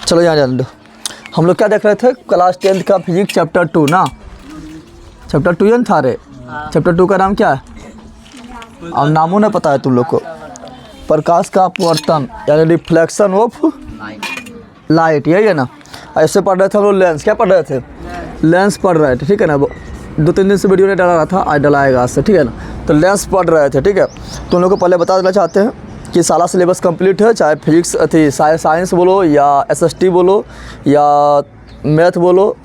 चलो यहाँ जाने दो। हम लोग क्या देख रहे थे, क्लास 10th का फिजिक्स चैप्टर 2 ना, चैप्टर 2 था रे। चैप्टर 2 का नाम क्या है? और नामों ने पता है तुम लोग को? प्रकाश का अपवर्तन यानी रिफ्लेक्शन ऑफ लाइट, यही है ना। ऐसे पढ़ रहे थे हम लोग लेंस। क्या पढ़ रहे थे? लेंस पढ़ रहे थे, ठीक है ना। 2-3 दिन से वीडियो नहीं डाला रहा था, आज डलाएगा आज से, ठीक है ना। तो लेंस पढ़ रहे थे, ठीक है। तो उन लोग को पहले बता देना चाहते हैं कि सारा सिलेबस कंप्लीट है, चाहे फिजिक्स थी साइंस बोलो या SST बोलो या मैथ बोलो।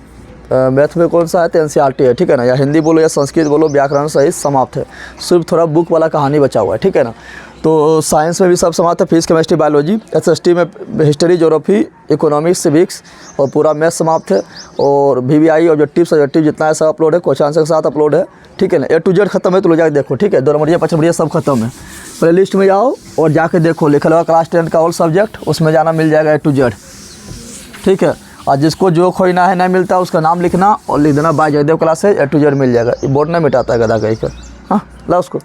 मैथ में कौन सा है? तो NCERT है, ठीक है ना। या हिंदी बोलो या संस्कृत बोलो, व्याकरण सहित समाप्त है। सिर्फ थोड़ा बुक वाला कहानी बचा हुआ है, ठीक है ना। तो साइंस में भी सब समाप्त है, फिजिक्स केमिस्ट्री बायोलॉजी। SST में हिस्ट्री ज्योग्राफी इकोनॉमिक्स सिविक्स और पूरा मैथ समाप्त है। और VVI ऑब्जेक्टिव सब्जेक्टिव जितना है सब अपलोड है, क्वेश्चन आंसर के साथ अपलोड है, ठीक है ना। A to Z खत्म है, तो लो जाके देखो, ठीक है। 2 नंबरिया 5 नंबरिया सब खत्म है। प्ले लिस्ट में जाओ और जाके देखो, लिखा हुआ क्लास 10 का ऑल सब्जेक्ट, उसमें जाना मिल जाएगा A to Z, ठीक है। और जिसको जो खोजना है नहीं मिलता उसका नाम लिखना और लिख देना बाय जयदेव क्लास है, A to Z मिल जाएगा। ये बोर्ड नहीं मिटाता है गधा कहीं का। हाँ ला उसको।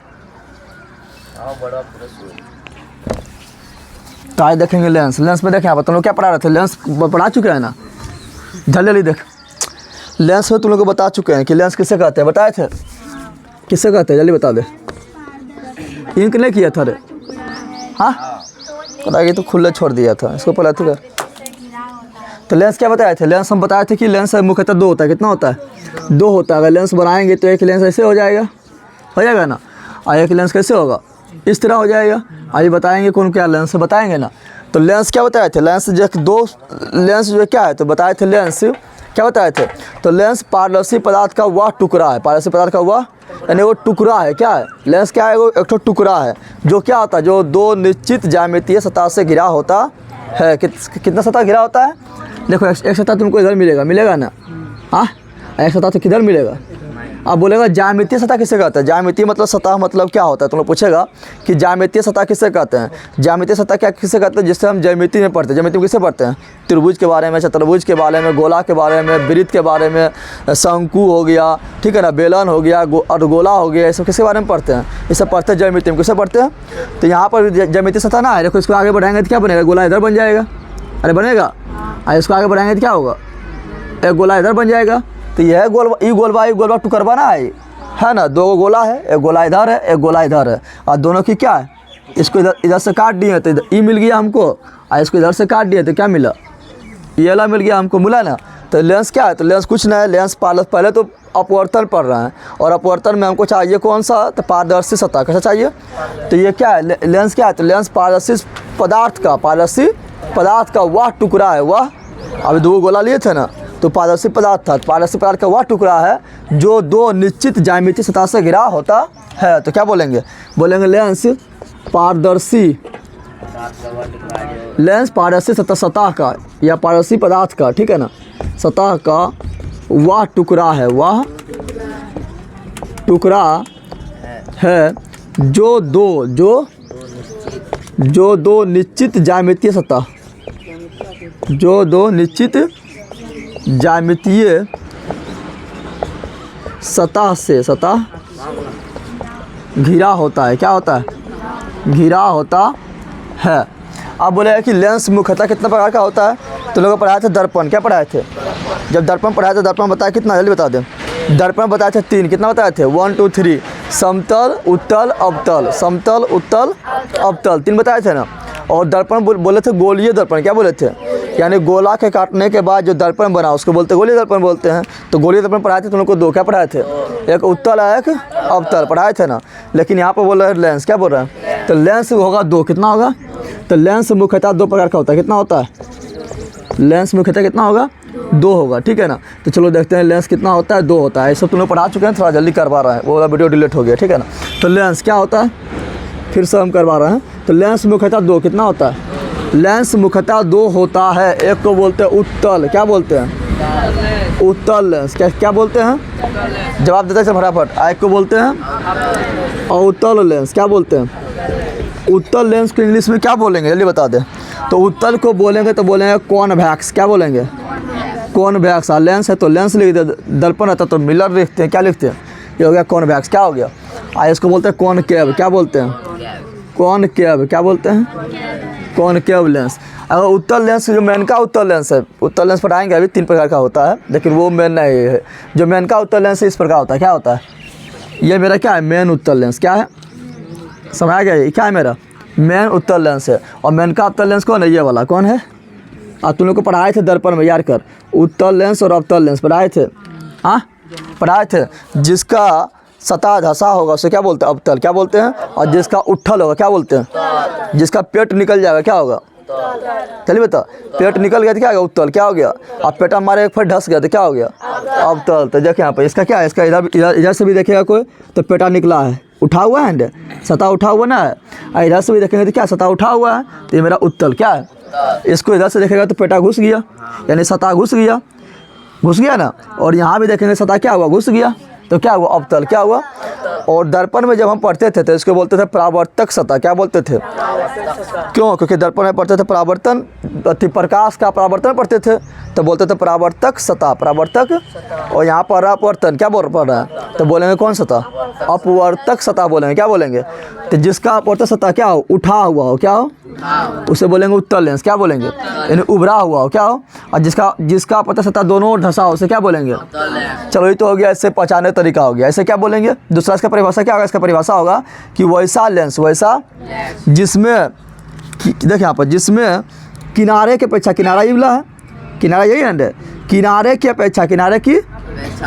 तो आज देखेंगे लेंस। लेंस में देखें, तुम लोग क्या पढ़ा रहे थे? लेंस पढ़ा चुके हैं ना, जल्दी देख। लेंस में तुम लोग को बता चुके हैं कि लेंस किसे कहते हैं, बताए थे किसे कहते हैं, जल्दी बता दे। इंक नहीं किया था रे? हाँ पता कि तो खुले छोड़ दिया था इसको, पहले तो कर। तो लेंस क्या बताए थे? लेंस हम बताए थे कि लेंस मुख्यतः 2 होता है। कितना होता है? 2 होता है। अगर लेंस बनाएंगे तो एक लेंस ऐसे हो जाएगा ना। और एक लेंस कैसे होगा? इस तरह हो जाएगा। आइए बताएंगे कौन क्या लेंस है, बताएंगे ना। तो लेंस क्या बताए थे? लेंस जो 2 लेंस जो क्या है, तो बताए थे लेंस क्या बताए थे? तो लेंस पारदर्शी पदार्थ का वह टुकड़ा है। पारदर्शी पदार्थ का वह यानी वो टुकड़ा है। क्या है लेंस? क्या है? वो एक टुकड़ा है जो क्या होता है, जो 2 निश्चित ज्यामितीय सतह से घिरा होता है। कितना सतह घिरा होता है? देखो एक सतह तुमको इधर मिलेगा ना। हाँ एक सतह तो किधर मिलेगा? अब बोलेगा ज्यामितीय सतह किसे कहते हैं? ज्यामितीय मतलब सतह मतलब क्या होता है? तुम लोग पूछेगा कि ज्यामितीय सतह किसे कहते हैं। ज्यामितीय सतह क्या किसे कहते हैं? जिससे हम ज्यामिति में पढ़ते हैं। ज्यामिति में किसे पढ़ते हैं? त्रिभुज के बारे में, चतुर्भुज के बारे में, गोला के बारे में, वृत्त के बारे में, शंकु हो गया, ठीक है ना, बेलन हो गया, अर्धगोला हो गया, ये सब किसके बारे में पढ़ते हैं? ये सब पढ़ते हैं ज्यामिति में। किसे पढ़ते हैं? तो यहाँ पर ज्यामितीय सतह ना है। देखो इसको आगे बढ़ाएंगे तो क्या बनेगा? गोला इधर बन जाएगा। अरे बनेगा। इसको आगे बढ़ाएंगे तो क्या होगा? एक गोला इधर बन जाएगा। तो यह गोलवा टुकड़वा ना है ना। 2 गोला है, एक गोला इधर है, एक गोला इधर है। और दोनों की क्या है? इसको इधर से काट दिए तो ई मिल गया हमको, और इसको इधर से काट दिए तो क्या मिला? ये वाला मिल गया हमको, मिला ना। तो लेंस क्या है? तो लेंस कुछ नहीं है। लेंस पहले तो अपवर्तन पढ़ रहे हैं, और अपवर्तन में हमको चाहिए कौन सा? तो पारदर्शी सतह। कैसा चाहिए? तो ये क्या है? लेंस क्या है? तो लेंस पारदर्शी पदार्थ का वह टुकड़ा है। वह अभी 2 गोला लिए थे ना, तो पारदर्शी पदार्थ था। पारदर्शी पदार्थ का वह टुकड़ा है जो 2 निश्चित ज्यामितीय सतह से घिरा होता है। तो क्या बोलेंगे? लेंस पारदर्शी सतह का या पारदर्शी पदार्थ का, ठीक है ना, सतह का वह टुकड़ा है। वह टुकड़ा है जो दो निश्चित ज्यामितीय सतह से घिरा होता है। क्या होता है? घिरा होता है। अब बोले कि लेंस मुख्यतः कितना प्रकार का होता है? तो लोगों को पढ़ाए थे दर्पण। क्या पढ़ाए थे? जब दर्पण पढ़ाए थे, दर्पण बताया कितना, जल्दी बता दें। दर्पण बताए थे 3। कितना बताए थे? 1 2 3 समतल, उत्तल, अवतल। समतल, उत्तल, अवतल 3 बताए थे ना। और दर्पण बोले थे गोलीय दर्पण। क्या बोले थे? यानी गोला के काटने के बाद जो दर्पण बना उसको बोलते गोलीय दर्पण बोलते हैं। तो गोलीय दर्पण पढ़ाए थे तुम लोग को 2। क्या पढ़ाए थे? एक उत्तल है, एक अवतल पढ़ाए थे ना। लेकिन यहाँ पर बोल रहे हैं लेंस। क्या बोल रहे हैं? तो लेंस होगा 2। कितना होगा? तो लेंस मुख्यतः 2 प्रकार का होता है। कितना होता है? लेंस मुख्यतः कितना होगा? 2 होगा, ठीक है ना। तो चलो देखते हैं लेंस कितना होता है। 2 होता है। ये सब तुम लोग पढ़ा चुके हैं, थोड़ा जल्दी करवा रहे हैं, वो वाला वीडियो डिलीट हो गया, ठीक है ना। तो लेंस क्या होता है फिर से हम करवा रहे हैं। तो लेंस मुख्यतः 2 कितना होता है? लेंस मुख्यतः 2 होता है। एक को बोलते हैं उत्तल। क्या बोलते हैं? उत्तल लेंस। क्या बोलते हैं? जवाब देते हैं फटाफट। एक को बोलते हैं और उत्तल लेंस। क्या बोलते हैं? उत्तल लेंस को इंग्लिश में क्या बोलेंगे, जल्दी बता दें। तो उत्तल को बोलेंगे तो बोलेंगे कॉन्वेक्स। क्या बोलेंगे? कॉन्वेक्स। लेंस है तो लेंस लिख दे। दर्पण रहता तो मिरर लिखते हैं। क्या लिखते हैं? ये हो गया कॉन्वेक्स। क्या हो गया? इसको बोलते हैं कॉनकेव। क्या बोलते हैं? कॉनकेव। क्या बोलते हैं? Concave lens. अगर उत्तल लेंस जो मेन का उत्तल लेंस है, उत्तल लेंस पढ़ाएंगे अभी 3 प्रकार का होता है, लेकिन वो मेन नहीं है। जो मेन का उत्तल लेंस इस प्रकार होता है, क्या होता है? ये मेरा क्या है? मेन उत्तल लेंस। क्या है? समझ आ गया? ये क्या है? मेरा मेन उत्तल लेंस है। और मेन का उत्तल लेंस कौन है? ये वाला कौन है? तुम लोग को पढ़ाए थे दर्पण में, याद कर। उत्तल लेंस और अवतल लेंस पढ़ाए थे, हाँ पढ़ाए थे। जिसका सतह धसा होगा उसे क्या बोलते हैं? अवतल। क्या बोलते हैं? और जिसका उठल होगा क्या बोलते हैं? जिसका पेट निकल जाएगा क्या होगा? चलिए बता, पेट निकल गया तो क्या हो गया? उत्तल। क्या हो गया? अब पेट हमारे एक फट ढस गया तो क्या हो गया? अवतल। तो देखिए यहाँ पर इसका क्या है? इसका इधर से भी देखेगा कोई तो पेटा निकला है, उठा हुआ है, सतह उठा हुआ ना है। इधर से भी देखेंगे तो क्या सतह उठा हुआ है, तो ये मेरा उत्तल। क्या है? इसको इधर से देखेगा तो पेटा घुस गया, यानी सतह घुस गया ना। और यहाँ भी देखेंगे सतह क्या हुआ? घुस गया, तो क्या हुआ? अवतल। क्या हुआ? और दर्पण में जब हम पढ़ते थे तो इसको बोलते थे परावर्तक सतह। क्या बोलते थे? क्यों? क्योंकि दर्पण में पढ़ते थे परावर्तन, प्रकाश का परावर्तन पढ़ते थे तो बोलते थे परावर्तक सतह, परावर्तक। और यहाँ पर अपवर्तन क्या बोल रहा है? तो बोलेंगे कौन सतह? अपवर्तक सतह बोलेंगे। क्या बोलेंगे? तो जिसका अपवर्तक सतह क्या हो? उठा हुआ हो, क्या हो? उसे बोलेंगे उत्तल लेंस। क्या बोलेंगे? यानी उभरा हुआ हो, क्या हो? और जिसका अपवर्तक सतह दोनों ओर धंसा हो उसे क्या बोलेंगे? चलो ये तो हो गया, इससे पहचानने तरीका हो गया। ऐसे क्या बोलेंगे? दूसरा इसका परिभाषा क्या होगा? इसका परिभाषा होगा कि वैसा लेंस, वैसा जिसमें देखिए यहाँ पर, जिसमें किनारे के अपेक्षा, किनारा ये वाला है, किनारा यही है, किनारे की अपेक्षा, किनारे की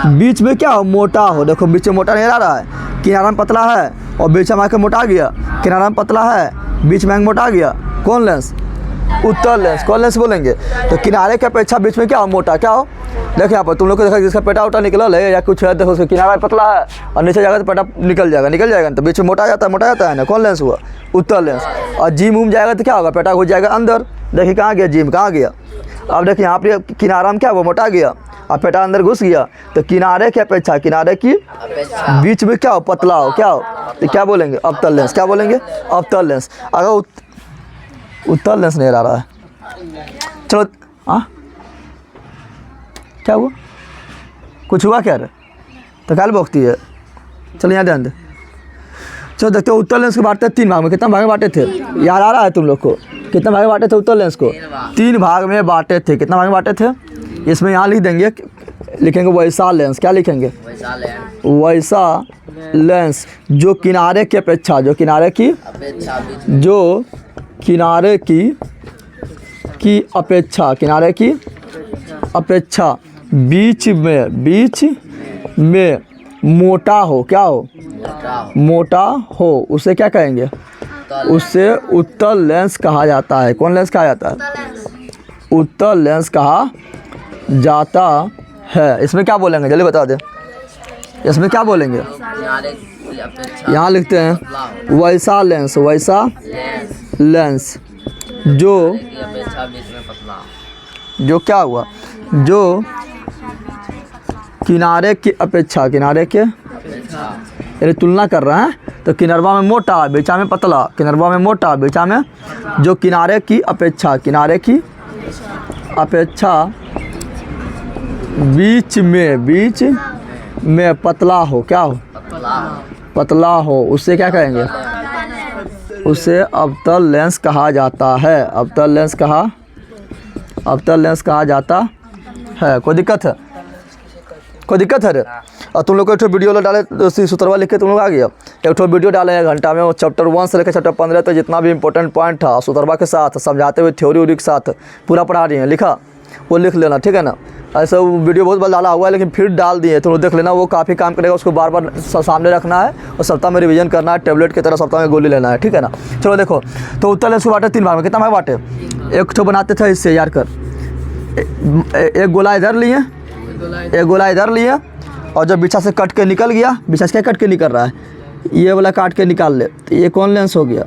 बीच में क्या हो? मोटा हो। देखो बीच में मोटा नहीं आ रहा है, किनारा में पतला है और बीच में आके मोटा गया। किनारा में पतला है, बीच में मोटा गया। कौन लेंस? उत्तल लेंस। कौन लेंस बोलेंगे? तो किनारे की अपेक्षा बीच में क्या हो? मोटा। क्या हो? देखो यहाँ पर तुम लोग को देखा जिसका पेटा उटा निकल है या कुछ है, देखो उसका किनारा पतला है और नीचे जाएगा तो पेटा निकल जाएगा तो बीच में मोटा जाता है ना। कौन लेंस हुआ? उत्तल लेंस। और जिम उम जाएगा तो क्या होगा? पेटा घुस जाएगा अंदर। देखिए कहाँ गया जिम, कहाँ गया? अब देखिए यहाँ पर किनारा में क्या हुआ? मोटा गया और पेटा अंदर घुस गया। तो किनारे की अपेक्षा, किनारे की बीच में क्या हो? पतला हो। क्या हो? तो क्या बोलेंगे? अवतल लेंस। क्या बोलेंगे? अवतल लेंस। अगर उत्तल लेंस नहीं आ रहा है, चलो हाँ क्या हुआ? कुछ हुआ क्या रे? तो काल भोगती है। चलो यहाँ ध्यान दे। चलो देखते हो उत्तल लेंस को बांटते हैं 3 भाग में। कितना भाग में बांटे थे? याद आ रहा है तुम लोग को? कितना भाग में बांटे थे उत्तल लेंस को? 3 भाग में बांटे थे। कितना भाग में बांटे थे? इसमें यहाँ लिख देंगे, लिखेंगे वैसा लेंस। क्या लिखेंगे? वैसा लेंस जो किनारे की अपेक्षा, जो किनारे की अपेक्षा, किनारे की अपेक्षा बीच में मोटा हो। क्या हो? मोटा हो, उसे क्या कहेंगे? उससे उत्तल लेंस कहा जाता है। कौन लेंस कहा जाता है? उत्तल लेंस कहा जाता है। इसमें क्या बोलेंगे? जल्दी बता दे, इसमें क्या बोलेंगे? यहाँ लिखते हैं वैसा लेंस, वैसा लेंस जो क्या हुआ? जो किनारे की अपेक्षा, किनारे के यानी तुलना कर रहा है तो किनरवा में मोटा, बीचा में पतला, किनरवा में मोटा, बीचा में, जो किनारे की अपेक्षा, किनारे की अपेक्षा बीच में पतला हो। क्या हो? पतला हो, उससे क्या कहेंगे? उसे अवतल लेंस कहा जाता है। अवतल लेंस कहा जाता है। कोई दिक्कत है? कोई दिक्कत है रे? और तुम लोग को एक वीडियो डाले सूत्रवा लिख के तुम लोग आ गया। एक वीडियो डाले 1 घंटा में, वो चैप्टर 1 से लेकर चैप्टर 15 तक जितना भी इंपॉर्टेंट पॉइंट था सूत्रवा के साथ समझाते हुए थ्योरी उरी के साथ पूरा पढ़ा रही हैं, लिखा वो लिख लेना, ठीक है ना। ऐसा वीडियो बहुत बार डाला हुआ है लेकिन फिर डाल दिए, तुम लोग देख लेना, वो काफ़ी काम करेगा। उसको बार बार सामने रखना है और सप्ताह में रिवीजन करना है, टैबलेट की तरह सप्ताह में गोली लेना है, ठीक है ना। चलो देखो, तो उत्तल लेंस को बांटे 3 भाग में। कितना भाग बांटे? एक तो बनाते थे इससे, याद कर, एक गोला इधर लिए, एक गोला इधर लिए, और जब बीचा से कट के निकल गया, बीचा से क्या कट के निकल रहा है, ये वाला काट के निकाल ले, तो ये कौन लेंस हो गया?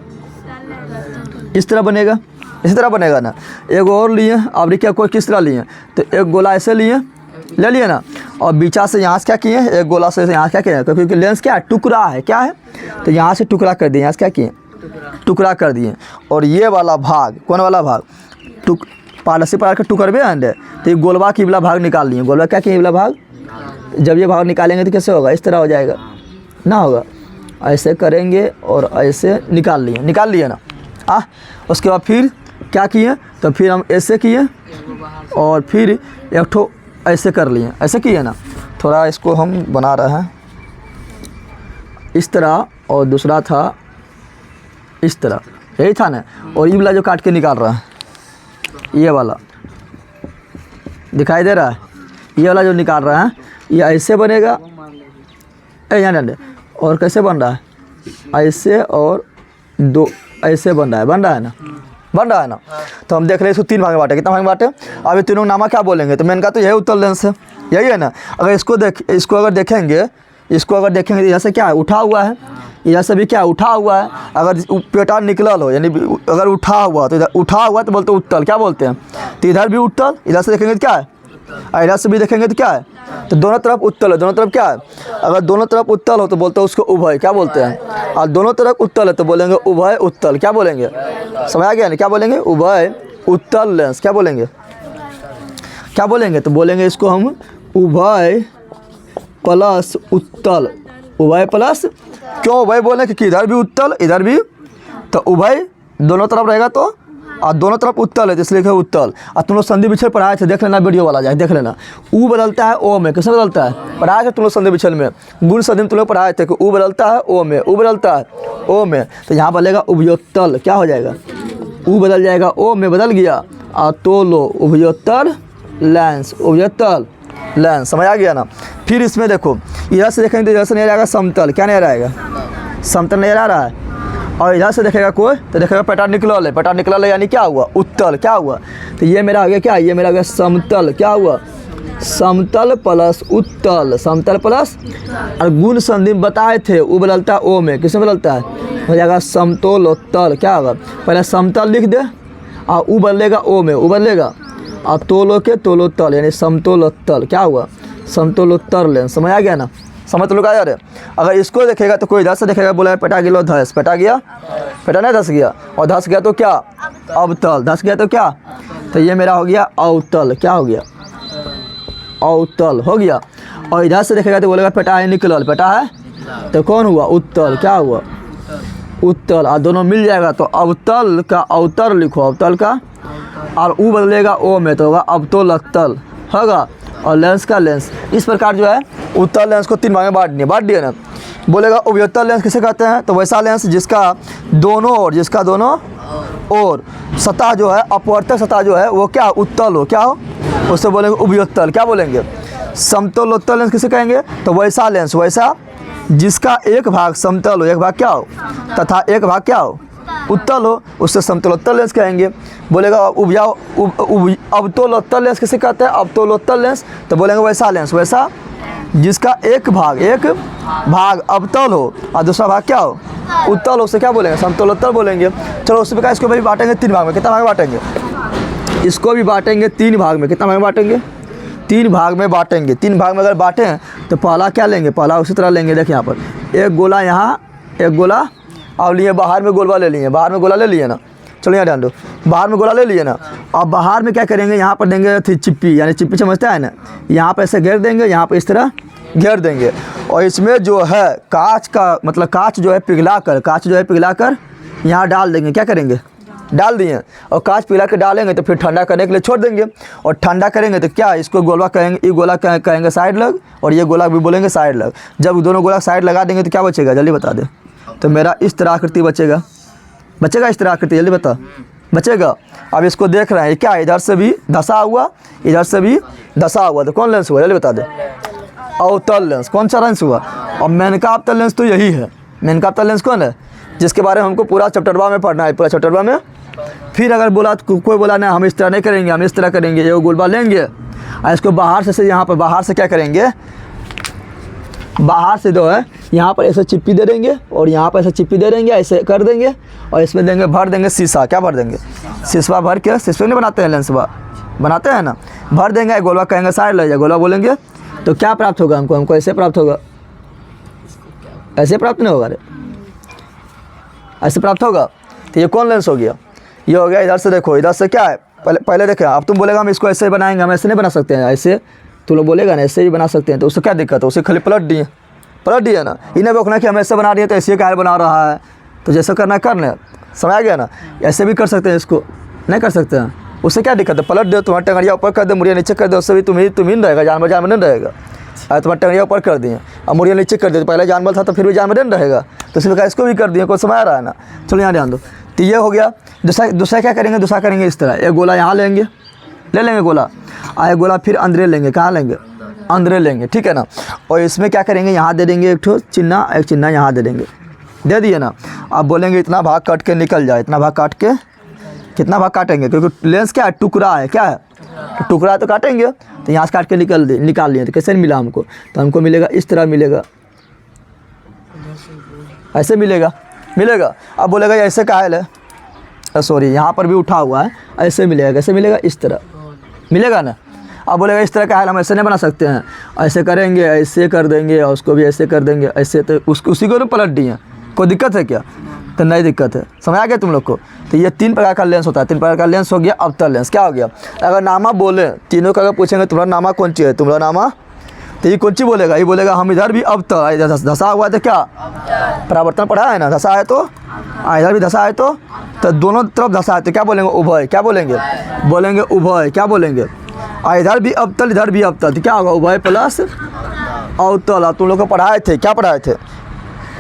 इस तरह बनेगा, इसी तरह बनेगा ना। एक और लिए, अब क्या कोई किस तरह लिए, तो एक गोला ऐसे लिए, ले लिए ना, और बीचा से यहाँ से क्या किए, एक गोला से यहाँ क्या किए, क्योंकि लेंस क्या है? टुकड़ा है। क्या है? तो यहाँ से टुकड़ा कर दिए, यहाँ से क्या किए? टुकड़ा कर दिए। और ये वाला भाग, कौन वाला भाग? पारसी पार के टुकड़े हैं, तो ये गोलवा की वाला भाग निकाल लिए। गोलवा क्या किए? वाला भाग, जब ये भाग निकालेंगे तो कैसे होगा? इस तरह हो जाएगा ना, होगा ऐसे करेंगे और ऐसे निकाल लिए ना। उसके बाद फिर क्या किए, तो फिर हम ऐसे किए और फिर एक ठो ऐसे कर लिए, ऐसे किए ना। थोड़ा इसको हम बना रहे हैं इस तरह, और दूसरा था इस तरह, यही था ना। और ये वाला जो काट के निकाल रहा है, ये वाला दिखाई दे रहा है, ये वाला जो निकाल रहा है ये ऐसे बनेगा, यहाँ डंडे। और कैसे बन रहा है, ऐसे और दो ऐसे बन रहा है ना, बन रहा है ना। तो हम देख रहे हैं इसको 3 भाग में बांटे, कितना भाग में बांटे। अब ये तीनों नामा क्या बोलेंगे, तो मैंने कहा तो यही उत्तल लेंस है, यही है ना। अगर इसको अगर देखेंगे तो यहाँ से क्या है, उठा हुआ है, यहाँ से भी क्या उठा हुआ है। अगर पेटा निकलल हो, यानी अगर उठा हुआ तो इधर उठा हुआ तो बोलते उत्तल, क्या बोलते हैं। तो इधर भी उत्तल, इधर से देखेंगे तो क्या है, और इधर से भी देखेंगे तो क्या है, तो दोनों तरफ उत्तल है, दोनों तरफ क्या है। अगर दोनों तरफ उत्तल हो तो बोलते हैं उसको उभय, क्या बोलते हैं। और दोनों तरफ उत्तल है तो बोलेंगे उभय उत्तल, क्या बोलेंगे, समझ आ गया ना, क्या बोलेंगे, उभय उत्तल लेंस, क्या बोलेंगे, तो बोलेंगे इसको हम उभय प्लस उत्तल, उभय प्लस, क्यों उभय बोले, क्योंकि इधर भी उत्तल इधर भी, तो उभय दोनों तरफ रहेगा तो, और दोनों तरफ उत्तल है तो इसलिए उत्तल। और तुम लोग संधि विच्छेद पढ़ाए थे, देख लेना वीडियो वाला जाए देख लेना। उ बदलता है ओ में, किसमें बदलता है, पढ़ाए थे तुम लोग संधि विच्छेद में, गुण संधि में तुम लोग पढ़ाए थे कि उ बदलता है ओ में, उ बदलता है ओ में। तो यहाँ बदलेगा उभयोत्तल, क्या हो जाएगा, उ बदल जाएगा ओ में, बदल गया। और तो लो उभयोत्तल लेंस, उभयोत्तल लेंस, समझ आ गया ना। फिर इसमें देखो इधर से देखेंगे तो इधर से नहीं रहेगा समतल, क्या नहीं रहेगा, समतल नहीं रह रहा है। और इधर से देखेगा कोई तो देखेगा पेटा निकलल है, पेटा निकलल है यानी क्या हुआ, उत्तल, क्या हुआ। तो ये मेरा हो गया क्या, ये मेरा हो गया समतल, क्या हुआ, समतल प्लस उत्तल, समतल प्लस। और गुण संधि बताए थे उ बदलता है ओ में, किसमें बदलता है, हो जाएगा समतोलोत्तल, क्या होगा, पहले समतल लिख दे और उ बदलेगा ओ में, उ बदलेगा। और तोलो के तोलोत्तल यानी समतोलोत्तल, क्या हुआ, समतोलोत्तल लेंस, समझ आ गया ना, समझ तो लोग आया रे। अगर इसको देखेगा तो कोई इधर से देखेगा, बोला पेटा गिलो धस, पेटा गया, पेटा नहीं धस गया, और धस गया तो क्या अवतल, धस गया तो क्या, तो ये मेरा हो गया अवतल, क्या हो गया, अवतल हो गया। और इधर से देखेगा तो बोलेगा पेटा है निकलल, पेटा है तो कौन हुआ उत्तल, क्या हुआ उत्तल। और दोनों मिल जाएगा तो अवतल का अवतर लिखो, अवतल का, और उ बदलेगा ओ में तो होगा अवतोलत्तल होगा। और लेंस का लेंस इस प्रकार जो है उत्तल लेंस को 3 भाग में बांट दिया ना। बोलेगा उभयोत्तल लेंस किसे कहते हैं, तो वैसा लेंस जिसका दोनों ओर सतह जो है, अपवर्तक सतह जो है वो क्या उत्तल हो, क्या हो, उससे बोलेंगे उभयोत्तल, क्या बोलेंगे। समतलोत्तल लेंस किसे कहेंगे, तो वैसा लेंस, वैसा जिसका एक भाग समतल हो, एक भाग क्या हो, तथा एक भाग क्या हो उत्तल हो, उससे समतलोत्तल लेंस कहेंगे। बोलेगा अवतलोत्तल लेंस किसे कहते हैं, अवतलोत्तल लेंस, तो बोलेंगे वैसा लेंस, वैसा जिसका एक भाग अवतल हो और दूसरा भाग क्या हो उत्तल हो, उसे क्या बोलेंगे, समतलोत्तल बोलेंगे। चलो उसी प्रकार इसको भी बांटेंगे 3 भाग में, कितना भाग बांटेंगे, इसको भी बांटेंगे 3 भाग में, कितना भाग बांटेंगे, 3 भाग में बांटेंगे। 3 भाग में अगर बांटें तो पहला क्या लेंगे, पहला उसी तरह लेंगे, देखिए यहाँ पर एक गोला, यहाँ एक गोला, और लिए बाहर में गोलवा ले लिए, बाहर में गोला ले लिए ना, चलो यहाँ ध्यान दो, बाहर में गोला ले लिए ना। और बाहर में क्या करेंगे, यहाँ पर देंगे चिप्पी, यानी चिप्पी समझता है ना, यहाँ पर ऐसे घेर देंगे, यहाँ पर इस तरह घेर देंगे। और इसमें जो है कांच का मतलब कांच जो है पिघला कर यहाँ डाल देंगे, क्या करेंगे, डाल दिए। और कांच पिघला कर डालेंगे तो फिर ठंडा करने के लिए छोड़ देंगे। और ठंडा करेंगे तो क्या, इसको गोला कहेंगे, ये गोला कहेंगे साइड लग, और ये गोला भी बोलेंगे साइड लग। जब दोनों गोला साइड लगा देंगे तो क्या बचेगा, जल्दी बता दे, तो मेरा इस तरह आकृति बचेगा इस तरह आकृति, जल्दी बता, बचेगा। अब इसको देख रहे हैं क्या, इधर से भी धसा हुआ, इधर से भी धसा हुआ, तो कौन लेंस हुआ, जल्दी बता दे, अवतल लेंस। कौन सा लेंस हुआ, और मेनका अवतल लेंस तो यही है। मेनका अवतल लेंस कौन है, जिसके बारे में हमको पूरा चैप्टरवा में पढ़ना है, पूरा चैप्टरवा में। फिर अगर बोला तो कोई बोला ना हम इस तरह नहीं करेंगे, हम इस तरह करेंगे, ये गोलबा लेंगे और इसको बाहर से यहाँ पर बाहर से क्या करेंगे, बाहर से जो है यहाँ पर ऐसे चिप्पी दे देंगे, और यहाँ पर ऐसे चिप्पी दे देंगे, ऐसे कर देंगे, और इसमें देंगे भर देंगे शीशा, क्या भर देंगे, शीशा भर के, शीशे नहीं बनाते हैं, लेंसवा बनाते हैं ना, भर देंगे। गोलवा कहेंगे साइड ले जाए, गोलवा बोलेंगे, तो क्या प्राप्त होगा हमको ऐसे प्राप्त होगा, ऐसे प्राप्त नहीं होगा रे, ऐसे प्राप्त होगा। तो ये कौन लेंस हो गया, ये हो गया। इधर से देखो, इधर से क्या है, पहले देखें। अब तुम बोलेगा हम इसको ऐसे बनाएंगे, हम ऐसे नहीं बना सकते हैं, ऐसे तुम लोग बोलेगा ना ऐसे भी बना सकते हैं, तो उससे क्या दिक्कत है, उसे खाली पलट दिए ना, इन्हें रोकना कि हम ऐसे बना दिए तो ऐसे क्या बना रहा है, तो जैसे करना कर लें, समझ आ गया ना। ऐसे भी कर सकते हैं इसको, नहीं कर सकते हैं। उससे क्या दिक्कत है, पलट दो, तुम्हारा टंगड़िया ऊपर कर दे, मुड़िया नीचे कर दे, उससे भी तुम ही रहेगा, जानवर नहीं रहेगा। तुम्हारा टंगड़िया ऊपर कर दिए और मुड़िया नीचे कर दिए, तो पहले जानवर था तो फिर भी जानवर नहीं रहेगा, तो इसलिए कहा इसको भी कर दिए, कोई समय आ रहा है ना। चलो यहाँ ध्यान दो। तो ये हो गया। दूसरा क्या करेंगे, दूसरा करेंगे इस तरह, एक गोला यहाँ ले लेंगे गोला, और एक गोला फिर अंदरे लेंगे, कहाँ लेंगे, अंदरे लेंगे, ठीक है ना। और इसमें क्या करेंगे, यहाँ दे देंगे एक ठो चिन्ह, एक चिन्ह यहाँ दे देंगे, दे दिए ना। आप बोलेंगे इतना भाग काट के निकल जाए, इतना भाग काट के, कितना भाग काटेंगे, क्योंकि लेंस क्या है, टुकड़ा है, क्या है, तो टुकड़ा तो काटेंगे। तो यहाँ से काट के निकाल लिए, तो कैसे मिला हमको, तो हमको मिलेगा इस तरह मिलेगा, ऐसे मिलेगा। अब बोलेगा ऐसे कायल है, सॉरी यहाँ पर भी उठा हुआ है, ऐसे मिलेगा, कैसे मिलेगा, इस तरह मिलेगा ना। अब बोलेगा इस तरह का है, हम ऐसे नहीं बना सकते हैं, ऐसे करेंगे, ऐसे कर देंगे, और उसको भी ऐसे कर देंगे, ऐसे, तो उसी को पलट दिए, कोई दिक्कत है क्या, तो नहीं दिक्कत है। समझ आ गया तुम लोग को। तो ये 3 प्रकार का लेंस होता है। 3 प्रकार का लेंस हो गया। अवतल लेंस क्या हो गया, अगर नामा बोले, तीनों का अगर पूछेंगे तुम्हारा नामा कौन सी है, तुम्हारा नामा, तो ये कौन सी बोलेगा, ये बोलेगा हम इधर भी अवतल, धसा हुआ है तो क्या परावर्तन पढ़ा है ना, धसा है तो, इधर भी धसा है तो दोनों तरफ धसा है तो क्या बोलेंगे, उभय, क्या बोलेंगे उभय, क्या बोलेंगे, इधर भी अवतल इधर भी अवतल, तो क्या होगा, उभय प्लस अवतल। तुम लोग को पढ़ाए थे, क्या पढ़ाए थे,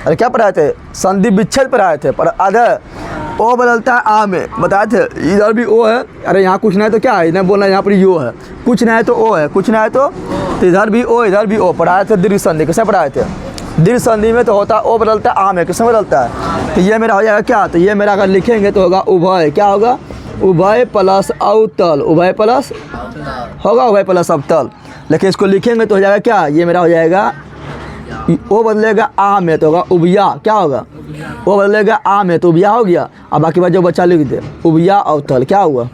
अरे क्या पढ़ाए थे, संधि विच्छेद पढ़ाए थे, पर अधर ओ बदलता है आ में बताए थे, इधर भी ओ है, अरे यहाँ कुछ नहीं है तो क्या है, इन्हें बोलना यहाँ पर यो है, कुछ नहीं है तो ओ है, कुछ नहीं है तो इधर भी ओ इधर भी ओ। पढ़ाए थे दीर्घ संधि, कैसे पढ़ाए थे, दीर्घ संधि में तो होता है ओ बदलता है आ में, किसमें बदलता है, तो ये मेरा हो जाएगा क्या, तो ये मेरा अगर लिखेंगे तो होगा उभय, क्या होगा, उभय प्लस अवतल, उभय प्लस होगा उभय प्लस अवतल। लेकिन इसको लिखेंगे तो हो जाएगा क्या, ये मेरा हो जाएगा ओ बदलेगा आ में तो होगा उबिया, क्या होगा, ओ बदलेगा आ में तो उबिया हो गया। अब बाकी बात जो बच्चा लिख दे, उबिया अवतल क्या हुआ,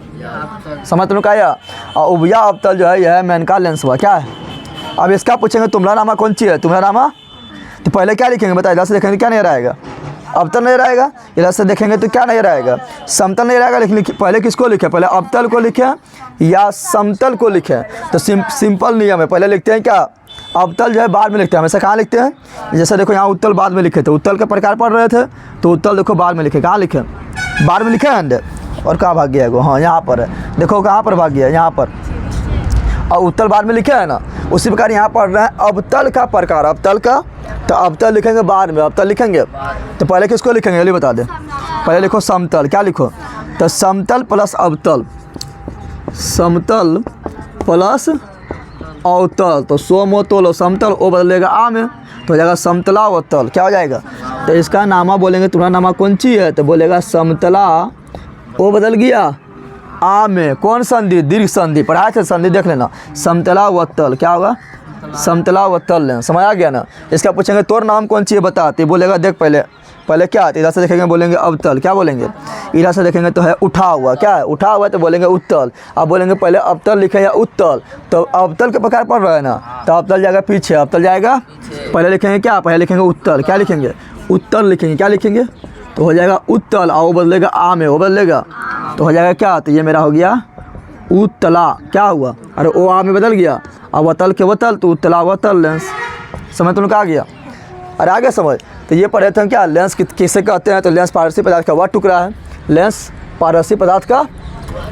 समझ तुमने कहा। और उबिया अवतल जो है यह है मेन का लेंस हुआ, क्या है। अब इसका पूछेंगे तुम्हारा नामा कौन सी है, तुम्हारा नामा, तो पहले क्या लिखेंगे बताइए, इधर से देखेंगे क्या नहीं रहेगा, अवतल नहीं रहेगा, इधर से देखेंगे तो क्या नहीं रहेगा, समतल नहीं रहेगा। लेकिन पहले किसको लिखे, पहले अवतल को लिखे या समतल को लिखे, तो सिंपल नियम है, पहले लिखते हैं क्या, अवतल जो है बाद में लिखते हैं, हमेशा कहाँ लिखते हैं, जैसे देखो यहाँ उत्तल बाद में लिखे थे, उत्तल के प्रकार पढ़ रहे थे तो उत्तल देखो बाद में लिखे, कहाँ लिखे, बाद में लिखे हैं, और कहाँ भाग गया है, हाँ यहाँ पर है, देखो कहाँ पर भाग गया है, यहाँ पर, और उत्तल बाद में लिखे है ना। उसी प्रकार यहाँ पढ़ रहे हैं अवतल का प्रकार, अवतल का, तो अवतल लिखेंगे बाद में, अवतल लिखेंगे तो पहले किसको लिखेंगे जल्दी बता दें, पहले लिखो समतल, क्या लिखो, तो समतल प्लस अवतल, समतल प्लस अवतल, तो सोमोतल समतल ओ बदलेगा आ में तो हो जाएगा समतला अवतल, क्या हो जाएगा। तो इसका नामा बोलेंगे, तुम्हारा नामा कौन सी है, तो बोलेगा समतला, ओ बदल गया आ में, कौन संधि, दीर्घ संधि पढ़ाए थे, संधि देख लेना, समतला अवतल क्या होगा, समतला अवतल लें, समझ आ गया ना। इसका पूछेंगे तोर नाम कौन सी है बताते, बोलेगा देख पहले क्या है, इधर से देखेंगे बोलेंगे अवतल, क्या बोलेंगे, इधर से देखेंगे तो है उठा हुआ, क्या है उठा हुआ, तो बोलेंगे उत्तल। अब बोलेंगे पहले अवतल लिखे या उत्तल, तो अवतल के प्रकार पढ़ रहे हैं ना, तो अवतल जाएगा पीछे, अवतल जाएगा पहले लिखेंगे क्या, पहले लिखेंगे उत्तल, क्या लिखेंगे, उत्तल लिखेंगे, क्या लिखेंगे, तो हो जाएगा उत्तल, और वो बदलेगा आ में, वो बदलेगा तो हो जाएगा क्या, तो ये मेरा हो गया उत्तला, क्या हुआ, अरे ओ आ में बदल गया, अब वतल के वतल तो उत्तला वतल लेंस, समझ तुमने कहा गया, अरे आगे समझ। तो ये पढ़े थे क्या, लेंस किसे कहते हैं, तो लेंस पारदर्शी पदार्थ का वह टुकड़ा है, लेंस पारदर्शी पदार्थ का,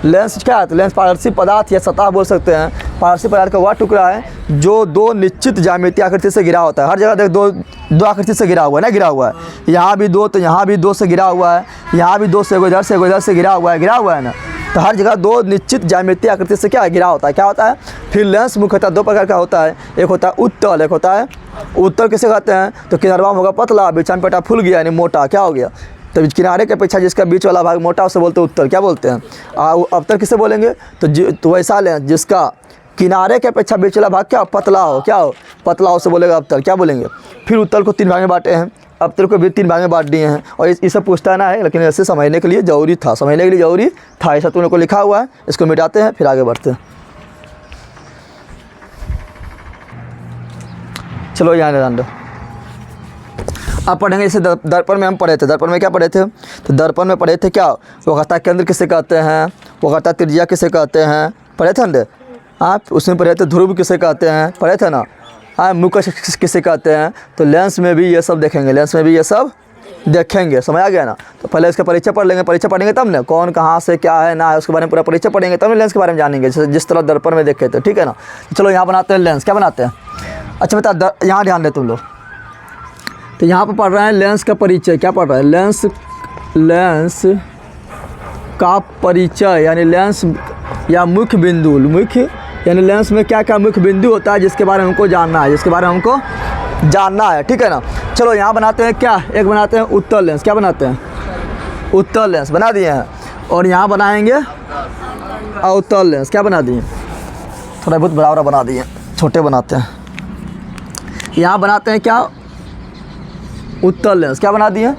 लेंस क्या है, तो लेंस पारदर्शी पदार्थ या सतह बोल सकते हैं, पारदर्शी पदार्थ का वह टुकड़ा है जो 2 निश्चित ज्यामितीय आकृति से घिरा होता है। हर जगह देख दो आकृति से घिरा हुआ है ना, घिरा हुआ है, यहाँ भी 2 तो यहाँ भी 2 से घिरा हुआ है, यहाँ भी 2 से इधर से घिरा हुआ है ना। तो हर जगह 2 निश्चित ज्यामितीय आकृति से क्या घिरा होता है, क्या होता है। फिर लेंस मुख्यतः 2 प्रकार का होता है, एक होता है उत्तल, एक होता है उत्तल किसे कहते हैं, तो किनारवा होगा पतला, बीच में पेटा फूल गया यानी मोटा, क्या हो गया, तो किनारे के अपेक्षा जिसका बीच वाला भाग मोटा उसे बोलते हैं उत्तल, क्या बोलते हैं। अवतल किसे बोलेंगे, तो वैसा लें जिसका किनारे के अपेक्षा बीच वाला भाग क्या पतला हो, क्या हो पतला हो, से बोलेगा अवतल, क्या बोलेंगे। फिर उत्तल को 3 भाग में बांटे हैं, अवतल को भी 3 भाग में बांट दिए हैं, और ये सब पूछता ना है, लेकिन ऐसे समझने के लिए जरूरी था, ऐसा तुम लोग को लिखा हुआ है। इसको मिटाते हैं फिर आगे बढ़ते हैं। चलो यहाँ ध्यान दो, अब पढ़ेंगे जैसे दर्पण में हम पढ़े थे, दर्पण में क्या पढ़े थे, तो दर्पण में पढ़े थे क्या, वक्रता केंद्र किसे कहते हैं, वक्रता त्रिज्या किसे कहते हैं, पढ़े थे ना आप, उसमें पढ़े थे ध्रुव किसे कहते हैं, पढ़े थे ना, हाँ मुख्य किसे कहते हैं। तो लेंस में भी ये सब देखेंगे, लेंस में भी ये सब देखेंगे, समझ आ गया ना। तो पहले इसका परिचय पढ़ लेंगे, परिचय पढ़ेंगे तब ना कौन कहाँ से क्या है ना है उसके बारे में पूरा परिचय पढ़ेंगे, तब लेंस के बारे में जानेंगे, जिस तरह दर्पण में देखे थे, ठीक है ना। चलो यहाँ बनाते हैं लेंस, क्या बनाते हैं। अच्छा बता, यहाँ ध्यान दे तुम लोग। तो यहाँ पर पढ़ रहे हैं लेंस का परिचय, क्या पढ़ रहे हैं, लेंस का परिचय, यानी लेंस या मुख्य बिंदु, मुख्य यानी लेंस में क्या क्या मुख्य बिंदु होता है जिसके बारे में हमको जानना है, जिसके बारे में हमको जानना है, ठीक है ना। चलो यहाँ बनाते हैं क्या, एक बनाते हैं उत्तल लेंस, क्या बनाते हैं, उत्तल लेंस बना दिए हैं। और यहाँ बनाएंगे अवतल लेंस, क्या बना दिए, थोड़ा बहुत बड़ा बना दिए, छोटे बनाते हैं। यहाँ बनाते हैं क्या, उत्तल लेंस, क्या बना दिए।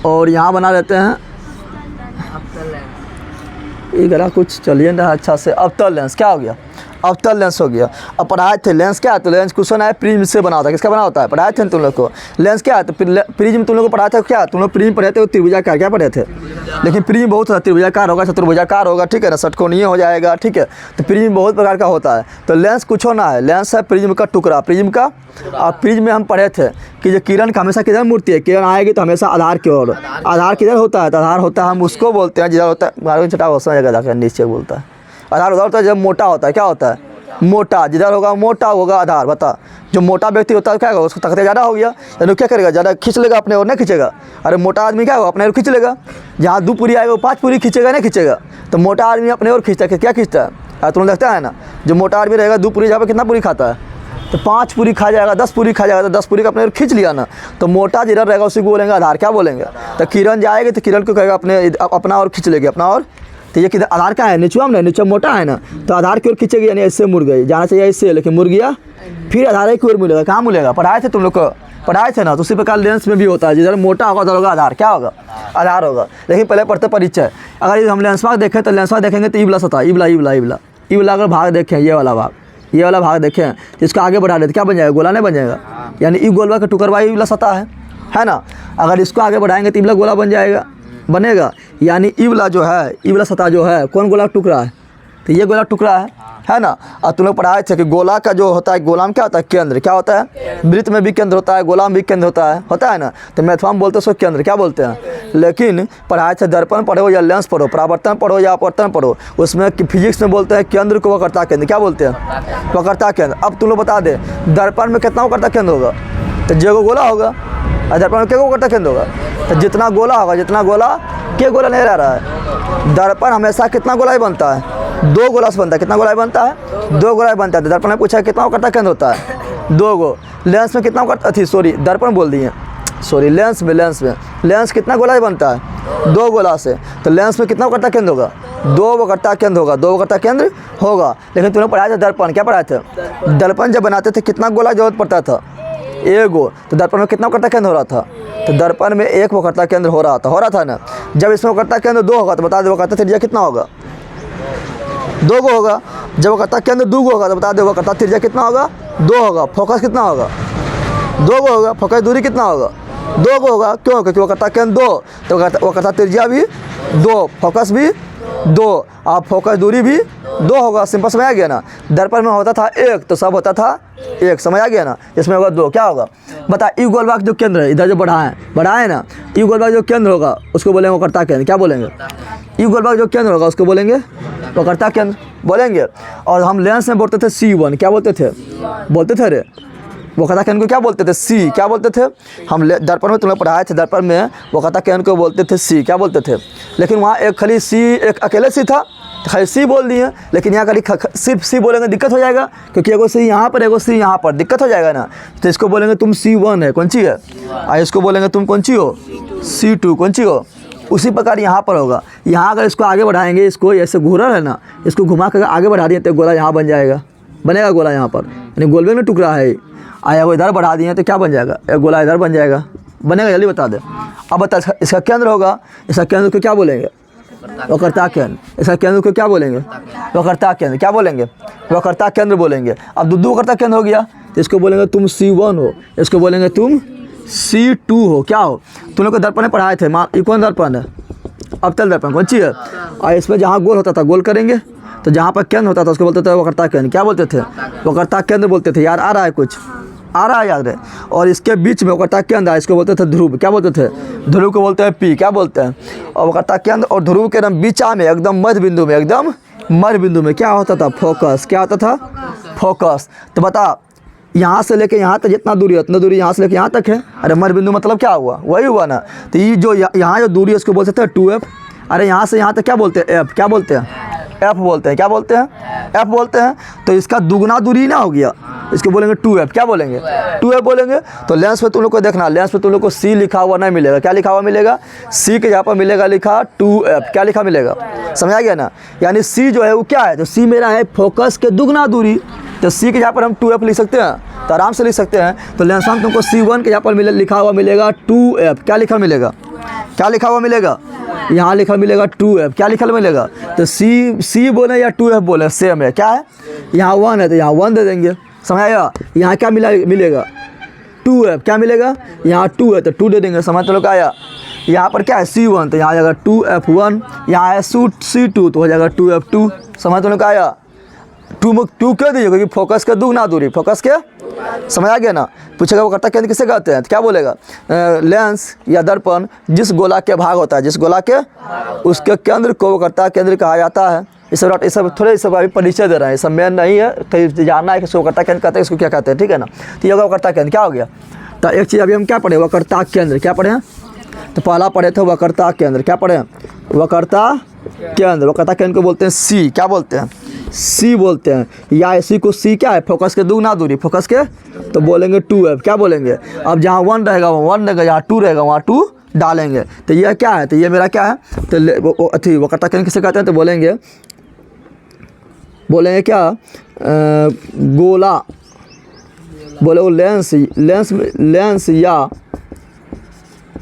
और यहाँ बना लेते हैं इधर कुछ चलिए ना अच्छा से, अवतल लेंस, क्या हो गया, अवतल लेंस हो गया। अब पढ़ाए थे लेंस क्या है, तो लेंस क्वेश्चन है प्रिज्म से बना होता है, किसका बना होता है, पढ़ाए थे तुम लोग को। लेंस क्या है, तो प्रिज्म तुम लोग को पढ़ाया था क्या, तुम लोग प्रिज्म पढ़े थे, त्रिभुजाकार क्या पढ़े थे। लेकिन प्रिज्म बहुत सारा त्रिभुजाकार होगा, चतुर्भुजाकार होगा, ठीक है ना, षटकोणीय हो जाएगा, ठीक है। तो प्रिज्म बहुत प्रकार का होता है। तो लेंस कुछ होना है, लेंस है प्रिज्म का टुकड़ा, प्रिज्म का। और प्रिज्म में हम पढ़े थे कि जो किरण का हमेशा किधर मुड़ती है, किरण आएगी तो हमेशा आधार की ओर, आधार किधर होता है, तो आधार होता है, हम उसको बोलते हैं जिधर होता है छठा जगह जाकर नीचे बोलता है, आधार उधर होता है जब मोटा होता है, क्या होता है, मोटा, जिधर होगा मोटा होगा आधार। बता, जो मोटा व्यक्ति होता है क्या होगा, उसको ताकत ज़्यादा हो गया, यानी क्या करेगा, ज़्यादा खींच लेगा अपने और, नहीं खींचेगा। अरे मोटा आदमी क्या होगा, अपने और खींच लेगा, जहाँ 2 पूरी आएगा वो 5 पूरी खींचेगा, नहीं खींचेगा। तो मोटा आदमी अपने और खींचता है, क्या खींचता है, तुम्हें लगता है ना, जो मोटा आदमी रहेगा 2 पूरी जहाँ पर कितना पूरी खाता है, तो 5 पूरी खा जाएगा, 10 पूरी खा जाएगा, तो 10 पूरी का अपने और खींच लिया ना। तो मोटा जिधर रहेगा उसी को बोलेंगे आधार, क्या बोलेंगे। तो किरण जाएगी तो किरण को कहेगा अपना और खींच लेगी, अपना और। तो ये किधर आधार का है, नीचुआ में, नीचे मोटा है ना, तो आधार की ओर खींचेगी, यानी ऐसे मुड़ गई, जाना चाहिए इससे, लेकिन मुड़ गया, फिर आधार की ओर मिलेगा, कहाँ मिलेगा, पढ़ाए थे तुम लोग को, पढ़ाए थे ना। तो उसी प्रकार लेंस में भी होता है, जिधर मोटा होगा उधर होगा आधार, क्या होगा, आधार होगा। लेकिन पहले पढ़ते परिचय। अगर हम लेंस भाग देखें तो लेंस भाग देखेंगे तो इबला सतह, इबला अगर भाग देखें, ये वाला भाग देखें, इसको आगे बढ़ा देते क्या बन जाएगा, गोला नहीं बन जाएगा, यानी ई गोलवा का टुकड़वा इबला सतह है ना। अगर इसको आगे बढ़ाएंगे तो इबला गोला बन जाएगा, बनेगा, यानी इबला जो है, इबला सतह जो है, कौन गोला टुकड़ा है, तो ये गोला टुकड़ा है ना। और तुम लोग पढ़ाए थे कि गोला का जो होता है, गोला में क्या होता है, केंद्र, क्या होता है, वृत्त में भी केंद्र होता है, गोला में भी केंद्र होता है ना। तो मैथवा में बोलते हैं उसको केंद्र, क्या बोलते हैं। लेकिन पढ़ाए थे दर्पण पढ़ो या लेंस पढ़ो, परावर्तन पढ़ो या अपवर्तन पढ़ो, उसमें फिजिक्स में बोलते हैं केंद्र को वक्रता केंद्र, क्या बोलते हैं, वक्रता केंद्र। अब तुम लोग बता दे दर्पण में कितना वक्रता केंद्र होगा, तो जो गोला होगा, और दर्पण में क्या वक्रता केंद्र होगा, तो जितना गोला होगा, जितना गोला, क्या गोला नहीं रह रहा है, दर्पण हमेशा कितना गोला ही बनता है, 2 गोला से बनता है, कितना गोला बनता है, 2 गोला बनता है। तो दर्पण में पूछा कितना वक्रता केंद्र होता है, 2 गो। लेंस में कितना दर्पण बोल दिए, लेंस में कितना गोला बनता है, 2 गोला से। तो लेंस में कितना वक्रता केंद्र होगा, 2 वक्रता केंद्र होगा, 2 वक्रता केंद्र होगा। लेकिन तुमने पढ़ाया था दर्पण, क्या पढ़ाए थे, दर्पण जब बनाते थे कितना गोला जरूरत पड़ता था, 1 गो। तो दर्पण में कितना वक्रता केंद्र हो रहा था, तो दर्पण में 1 वक्रता केंद्र हो रहा था ना। जब इसमें वक्रता केंद्र 2 होगा तो बता दो वक्रता त्रिज्या कितना होगा, 2 गो होगा। जब वक्रता केंद्र 2 गो होगा तो बता दो वक्रता त्रिज्या कितना होगा, 2 होगा। फोकस कितना होगा, 2 गो होगा। फोकस दूरी कितना होगा, 2 गो होगा। क्यों, क्योंकि वक्रता केंद्र 2, तो वक्रता त्रिज्या भी 2, फोकस भी 2, और फोकस दूरी भी 2 होगा। सिंपल समझ आ गया ना। दर्पण में होता था 1 तो सब होता था 1, समझ आ गया ना। इसमें होगा 2, क्या होगा बता। ई गोलवाक जो केंद्र है, इधर जो बढ़ाए ना, ई गोलवाक जो केंद्र होगा उसको बोलेंगे वक्रता केंद्र, क्या बोलेंगे। ई गोलवाक जो केंद्र होगा उसको बोलेंगे वक्रता केंद्र बोलेंगे। और हम लेंस में बोलते थे C1, क्या बोलते थे रे, वक्रता केंद्र को क्या बोलते थे, C, क्या बोलते थे। हम दर्पण में तुम्हें पढ़ाए थे, दर्पण में वक्रता केंद्र को बोलते थे C, क्या बोलते थे। लेकिन वहाँ एक खाली C, एक अकेले C था, खाली C बोल दिए। लेकिन यहाँ खाली सिर्फ C बोलेंगे दिक्कत हो जाएगा, क्योंकि एगो C यहाँ पर, एगो C यहाँ पर, दिक्कत हो जाएगा ना। तो इसको बोलेंगे तुम C1 है, कौन सी है, और इसको बोलेंगे तुम कौन सी हो, C2, कौन सी हो। उसी प्रकार यहाँ पर होगा। यहाँ अगर इसको आगे बढ़ाएंगे, इसको ऐसे घूरा है ना, इसको घुमा कर आगे बढ़ा दिए तो गोला यहाँ बन जाएगा, बनेगा गोला यहाँ पर, यानी गोलवे में टुकड़ा है। आया वो इधर बढ़ा दिए तो क्या बन जाएगा, एक गोला इधर बन जाएगा, बनेगा, जल्दी बता दे। अब बता, इसका केंद्र होगा, इसका केंद्र को क्या बोलेंगे, वक्रता केंद्र। इसका केंद्र को क्या बोलेंगे, वक्रता केंद्र, क्या बोलेंगे, वक्रता केंद्र बोलेंगे। अब 2 वक्रता केंद्र हो गया, तो इसको बोलेंगे तुम C1 हो, इसको बोलेंगे तुम C2 हो, क्या हो। तुम लोग को दर्पण में पढ़ाए थे, ये कौन दर्पण है, अवतल दर्पण, कौन सी है। और इसमें जहाँ गोल होता था गोल करेंगे, तो जहाँ पर केंद्र होता था उसको बोलते थे वक्रता केंद्र, क्या बोलते थे, वक्रता केंद्र बोलते थे। यार आ रहा है कुछ, आ रहा है याद है। और इसके बीच में वक्रता केंद्र है, इसको बोलते थे ध्रुव। क्या बोलते थे? ध्रुव को बोलते हैं पी। क्या बोलते हैं? और वक्रता केंद्र और ध्रुव के एकदम बीचा में, एकदम मध्य बिंदु में, एकदम मध्य बिंदु में क्या होता था? फोकस। क्या होता था? फोकस। तो बता, यहाँ से लेके यहाँ तक जितना दूरी है उतना दूरी यहाँ से लेके यहाँ तक है। अरे मध्य बिंदु मतलब क्या हुआ? वही हुआ ना। तो ये जो यहाँ जो दूरी है उसको बोलते थे 2f। अरे यहाँ से यहाँ तक क्या बोलते हैं? f। क्या बोलते हैं? f बोलते हैं। क्या बोलते हैं? f बोलते हैं। तो इसका दुगना दूरी ना हो गया, इसको बोलेंगे 2f। क्या बोलेंगे? 2f बोलेंगे। तो लेंस पे तुम लोग को देखना, लेंस पे तुम लोग को c लिखा हुआ नहीं मिलेगा। क्या लिखा हुआ मिलेगा? c के यहाँ पर मिलेगा लिखा 2f। क्या लिखा मिलेगा? समझ आ गया ना। यानी c जो है वो क्या है? तो c मेरा है फोकस के दुगना दूरी। तो c के यहाँ पर हम 2f लिख सकते हैं, तो आराम से लिख सकते हैं। तो लेंस में तुमको c1 के यहाँ पर लिखा हुआ मिलेगा 2f। क्या लिखा मिलेगा? क्या लिखा हुआ मिलेगा? यहाँ लिखा मिलेगा 2f। क्या लिखा मिलेगा? तो c बोले या 2f बोले सेम है। क्या है? यहाँ 1 है तो यहाँ 1 दे देंगे। समझ आया? यहाँ क्या मिलेगा? 2f। क्या मिलेगा? यहाँ 2 है तो 2 दे देंगे। समझ तो लोग आया? यहाँ पर क्या है? c1 तो यहाँ आ जाएगा 2f1। यहाँ है c2 तो हो जाएगा 2f2। समझ तो लोग आया? 2 क्यों दीजिए? क्योंकि फोकस के दुगना दूरी, फोकस के। समझ आ गया ना। पूछेगा वक्रता केंद्र किसे कहते हैं? तो क्या बोलेगा? लेंस या दर्पण जिस गोला के भाग होता है, जिस गोला के, उसके केंद्र को वक्रता केंद्र कहा जाता है। इस सब थोड़े इस सब अभी परिचय दे रहे हैं, ये सब मेन नहीं है। तो जानना है कि वक्रता केंद्र कहते हैं, इसको क्या कहते हैं, ठीक है ना। तो ये होगा वक्रता केंद्र। क्या हो गया? तो एक चीज़ अभी हम क्या पढ़े? वक्रता केंद्र। क्या पढ़े हैं? तो पहला पढ़े थे वक्रता केंद्र। क्या पढ़े? वक्रता केंद्र। वक्रता केंद्र को बोलते हैं सी। क्या बोलते हैं? सी बोलते हैं। या इसी को सी क्या है? फोकस के दुगना दूरी, फोकस के। तो बोलेंगे 2f। क्या बोलेंगे? अब जहाँ 1 रहेगा वहाँ 1 रहेगा, जहाँ 2 रहेगा वहाँ 2 डालेंगे। तो यह क्या है? तो ये मेरा क्या है? तो अथी वक्रता केंद्र किसे कहते हैं? तो बोलेंगे क्या? गोला। बोले वो लेंस या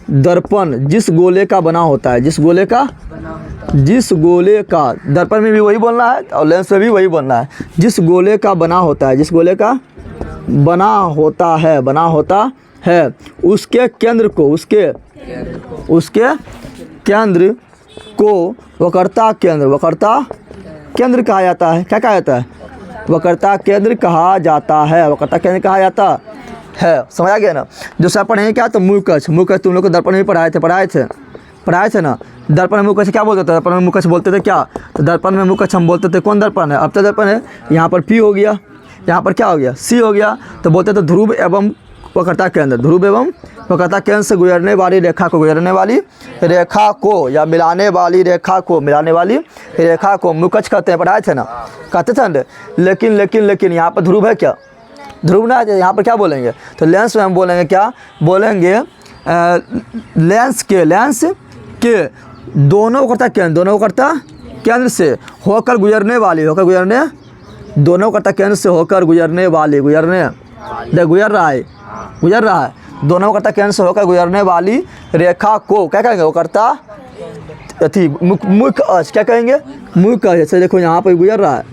दर्पण जिस गोले का बना होता है, जिस गोले का, दर्पण में भी वही बोलना है और लेंस में भी वही बोलना है। जिस गोले का बना होता है, जिस गोले का बना होता है उसके केंद्र को, उसके केंद्र को वक्रता केंद्र कहा जाता है। क्या कहा जाता है? वक्रता केंद्र कहा जाता है। वक्रता केंद्र कहा जाता है। समझ आ गया ना। जो सब पढ़ेंगे क्या? तो मुकच तुम लोग को दर्पण में पढ़ाए थे ना। दर्पण में मुकच क्या बोलते थे? दर्पण में मुकच बोलते थे क्या? तो दर्पण में मुकच हम बोलते थे कौन दर्पण है? अब तो दर्पण है। यहाँ पर P हो गया, यहाँ पर क्या हो गया? C हो गया। तो बोलते थे ध्रुव एवं वक्रता केंद्र। ध्रुव एवं वक्रता केंद्र से गुजरने वाली रेखा को या मिलाने वाली रेखा को मुकच कहते हैं। पढ़ाए थे ना, कहते थे। लेकिन यहाँ पर ध्रुव है क्या? ध्रुव ना है। यहाँ पर क्या बोलेंगे? तो लेंस में हम बोलेंगे क्या? बोलेंगे लेंस के दोनों वक्रता केंद्र से होकर गुजरने वाली, दोनों वक्रता केंद्र से होकर गुजर रहा है। दोनों वक्रता केंद्र से होकर गुजरने वाली रेखा को क्या कहेंगे? वक्रता अथी मुख्य अक्ष। क्या कहेंगे? मुख्य अक्ष। जैसे देखो यहाँ पर गुजर रहा है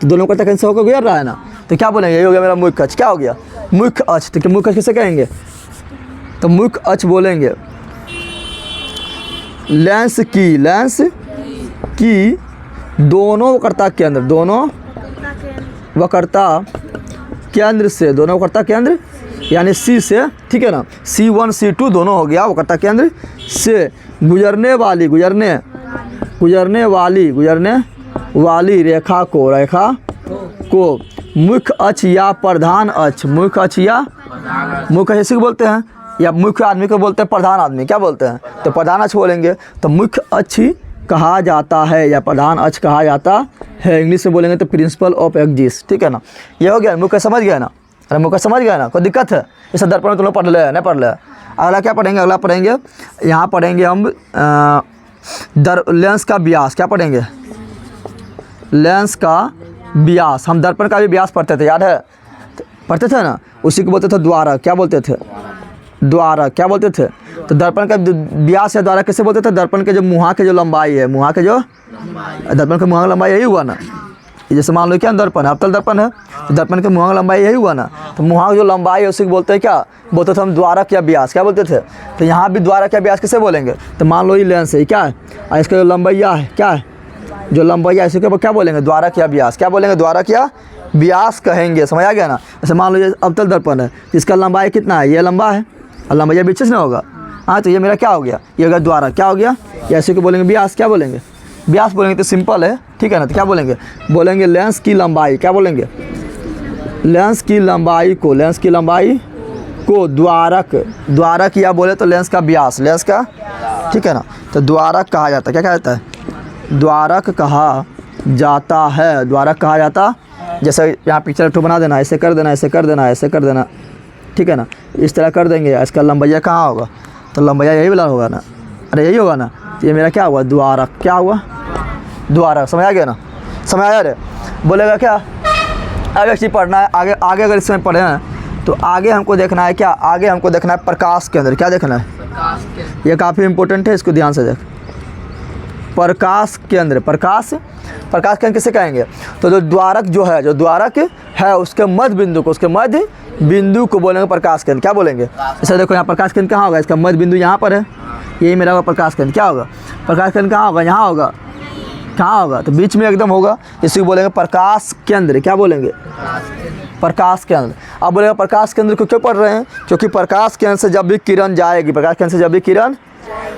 तो दोनों वक्रता केंद्र से होकर गुजर रहा है ना, तो क्या बोलेंगे? ये हो गया मेरा मुख्य अक्ष। क्या हो गया? मुख्य अक्ष। तो मुख्य अक्ष किसे कहेंगे? तो मुख्य अक्ष बोलेंगे लेंस की दोनों वक्रता केंद्र यानी C से, ठीक है ना, C1 C2 दोनों हो गया वक्रता केंद्र से गुजरने वाली रेखा को मुख्य अक्ष या प्रधान अक्ष, मुख्य अक्ष बोलते हैं, या मुख्य आदमी को बोलते हैं प्रधान आदमी। क्या बोलते हैं? तो प्रधान अक्ष बोलेंगे। तो मुख्य अक्ष कहा जाता है या प्रधान अक्ष कहा जाता है। इंग्लिश में बोलेंगे तो प्रिंसिपल ऑफ एक्सिस। ठीक है ना। ये हो गया। मुख्य समझ गया ना? अरे मुख्य समझ गया ना? कोई दिक्कत है? इस दर्पण में तुम लोग पढ़ ले, नहीं पढ़ ले। अगला क्या पढ़ेंगे? अगला पढ़ेंगे, यहाँ पढ़ेंगे हम लेंस का व्यास। क्या पढ़ेंगे? लेंस का व्यास। हम दर्पण का भी व्यास पढ़ते थे, याद है? पढ़ते थे ना। उसी को बोलते थे द्वारक। क्या बोलते थे? द्वारक। क्या बोलते थे? तो दर्पण का व्यास या द्वारक किसे बोलते थे? दर्पण के जो मुँह के जो लंबाई है, दर्पण के मुँह की लंबाई यही हुआ ना। जैसे मान लो क्या दर्पण है, अब तक दर्पण है, तो दर्पण के मुँह की लंबाई यही हुआ ना। तो मुँह की जो लंबाई है उसी को बोलते हैं क्या? बोलते थे हम द्वारक या व्यास। क्या बोलते थे? तो यहाँ भी द्वारक या व्यास किसे बोलेंगे? तो मान लो ये लेंस है, क्या है, और इसका जो लंबाई है, क्या है, जो लंबाई है, इसी के क्या बोलेंगे? द्वारक या व्यास। क्या बोलेंगे? द्वारक या व्यास कहेंगे। समझ आ गया ना। जैसे मान लो ये अवतल दर्पण है, इसका लंबाई कितना है, ये लंबा है और लंबाई ये बीच से ना होगा। हाँ, तो ये मेरा क्या हो गया, ये होगा द्वारक। क्या हो गया, ऐसे को बोलेंगे व्यास। क्या बोलेंगे, व्यास बोलेंगे तो सिंपल है, ठीक है ना। तो क्या बोलेंगे, बोलेंगे लेंस की लंबाई। क्या बोलेंगे, लेंस की लंबाई को, लेंस की लंबाई को द्वारक, द्वारक या बोले तो लेंस का व्यास, लेंस का, ठीक है ना। तो द्वारक कहा जाता है। क्या कहा जाता है, द्वारक कहा जाता है, द्वारक कहा जाता। जैसे यहाँ पिक्चर एक बना देना, ऐसे कर देना, ऐसे कर देना, ऐसे कर देना, ठीक है ना। इस तरह कर देंगे। इसका लंबाइया कहाँ होगा, तो लंबाइया यही वाला होगा ना। अरे यही होगा ना। तो ये मेरा क्या हुआ, द्वारक। क्या हुआ, द्वारक। समझ आ गया ना, समझ आया रे। बोलेगा क्या, आगे चीज़ पढ़ना है, आगे आगे अगर इसमें पढ़े हैं तो आगे हमको देखना है क्या, आगे हमको देखना है प्रकाश केंद्र। क्या देखना है, ये काफ़ी इंपॉर्टेंट है, इसको ध्यान से देख। प्रकाश केंद्र, प्रकाश केंद्र किसे कहेंगे, तो जो द्वारक जो है, जो द्वारक है उसके मध्य बिंदु को, उसके मध्य बिंदु को बोलेंगे प्रकाश केंद्र। क्या बोलेंगे, जैसे देखो यहाँ प्रकाश केंद्र कहाँ होगा, इसका मध्य बिंदु यहाँ पर है, यही मेरा होगा प्रकाश केंद्र। क्या होगा, प्रकाश केंद्र कहाँ होगा, यहाँ होगा, कहाँ होगा, तो बीच में एकदम होगा, इसी को बोलेंगे प्रकाश केंद्र। क्या बोलेंगे, प्रकाश केंद्र। अब बोलेगा प्रकाश केंद्र को क्यों पढ़ रहे हैं, क्योंकि प्रकाश केंद्र से जब भी किरण जाएगी, प्रकाश केंद्र से जब भी किरण,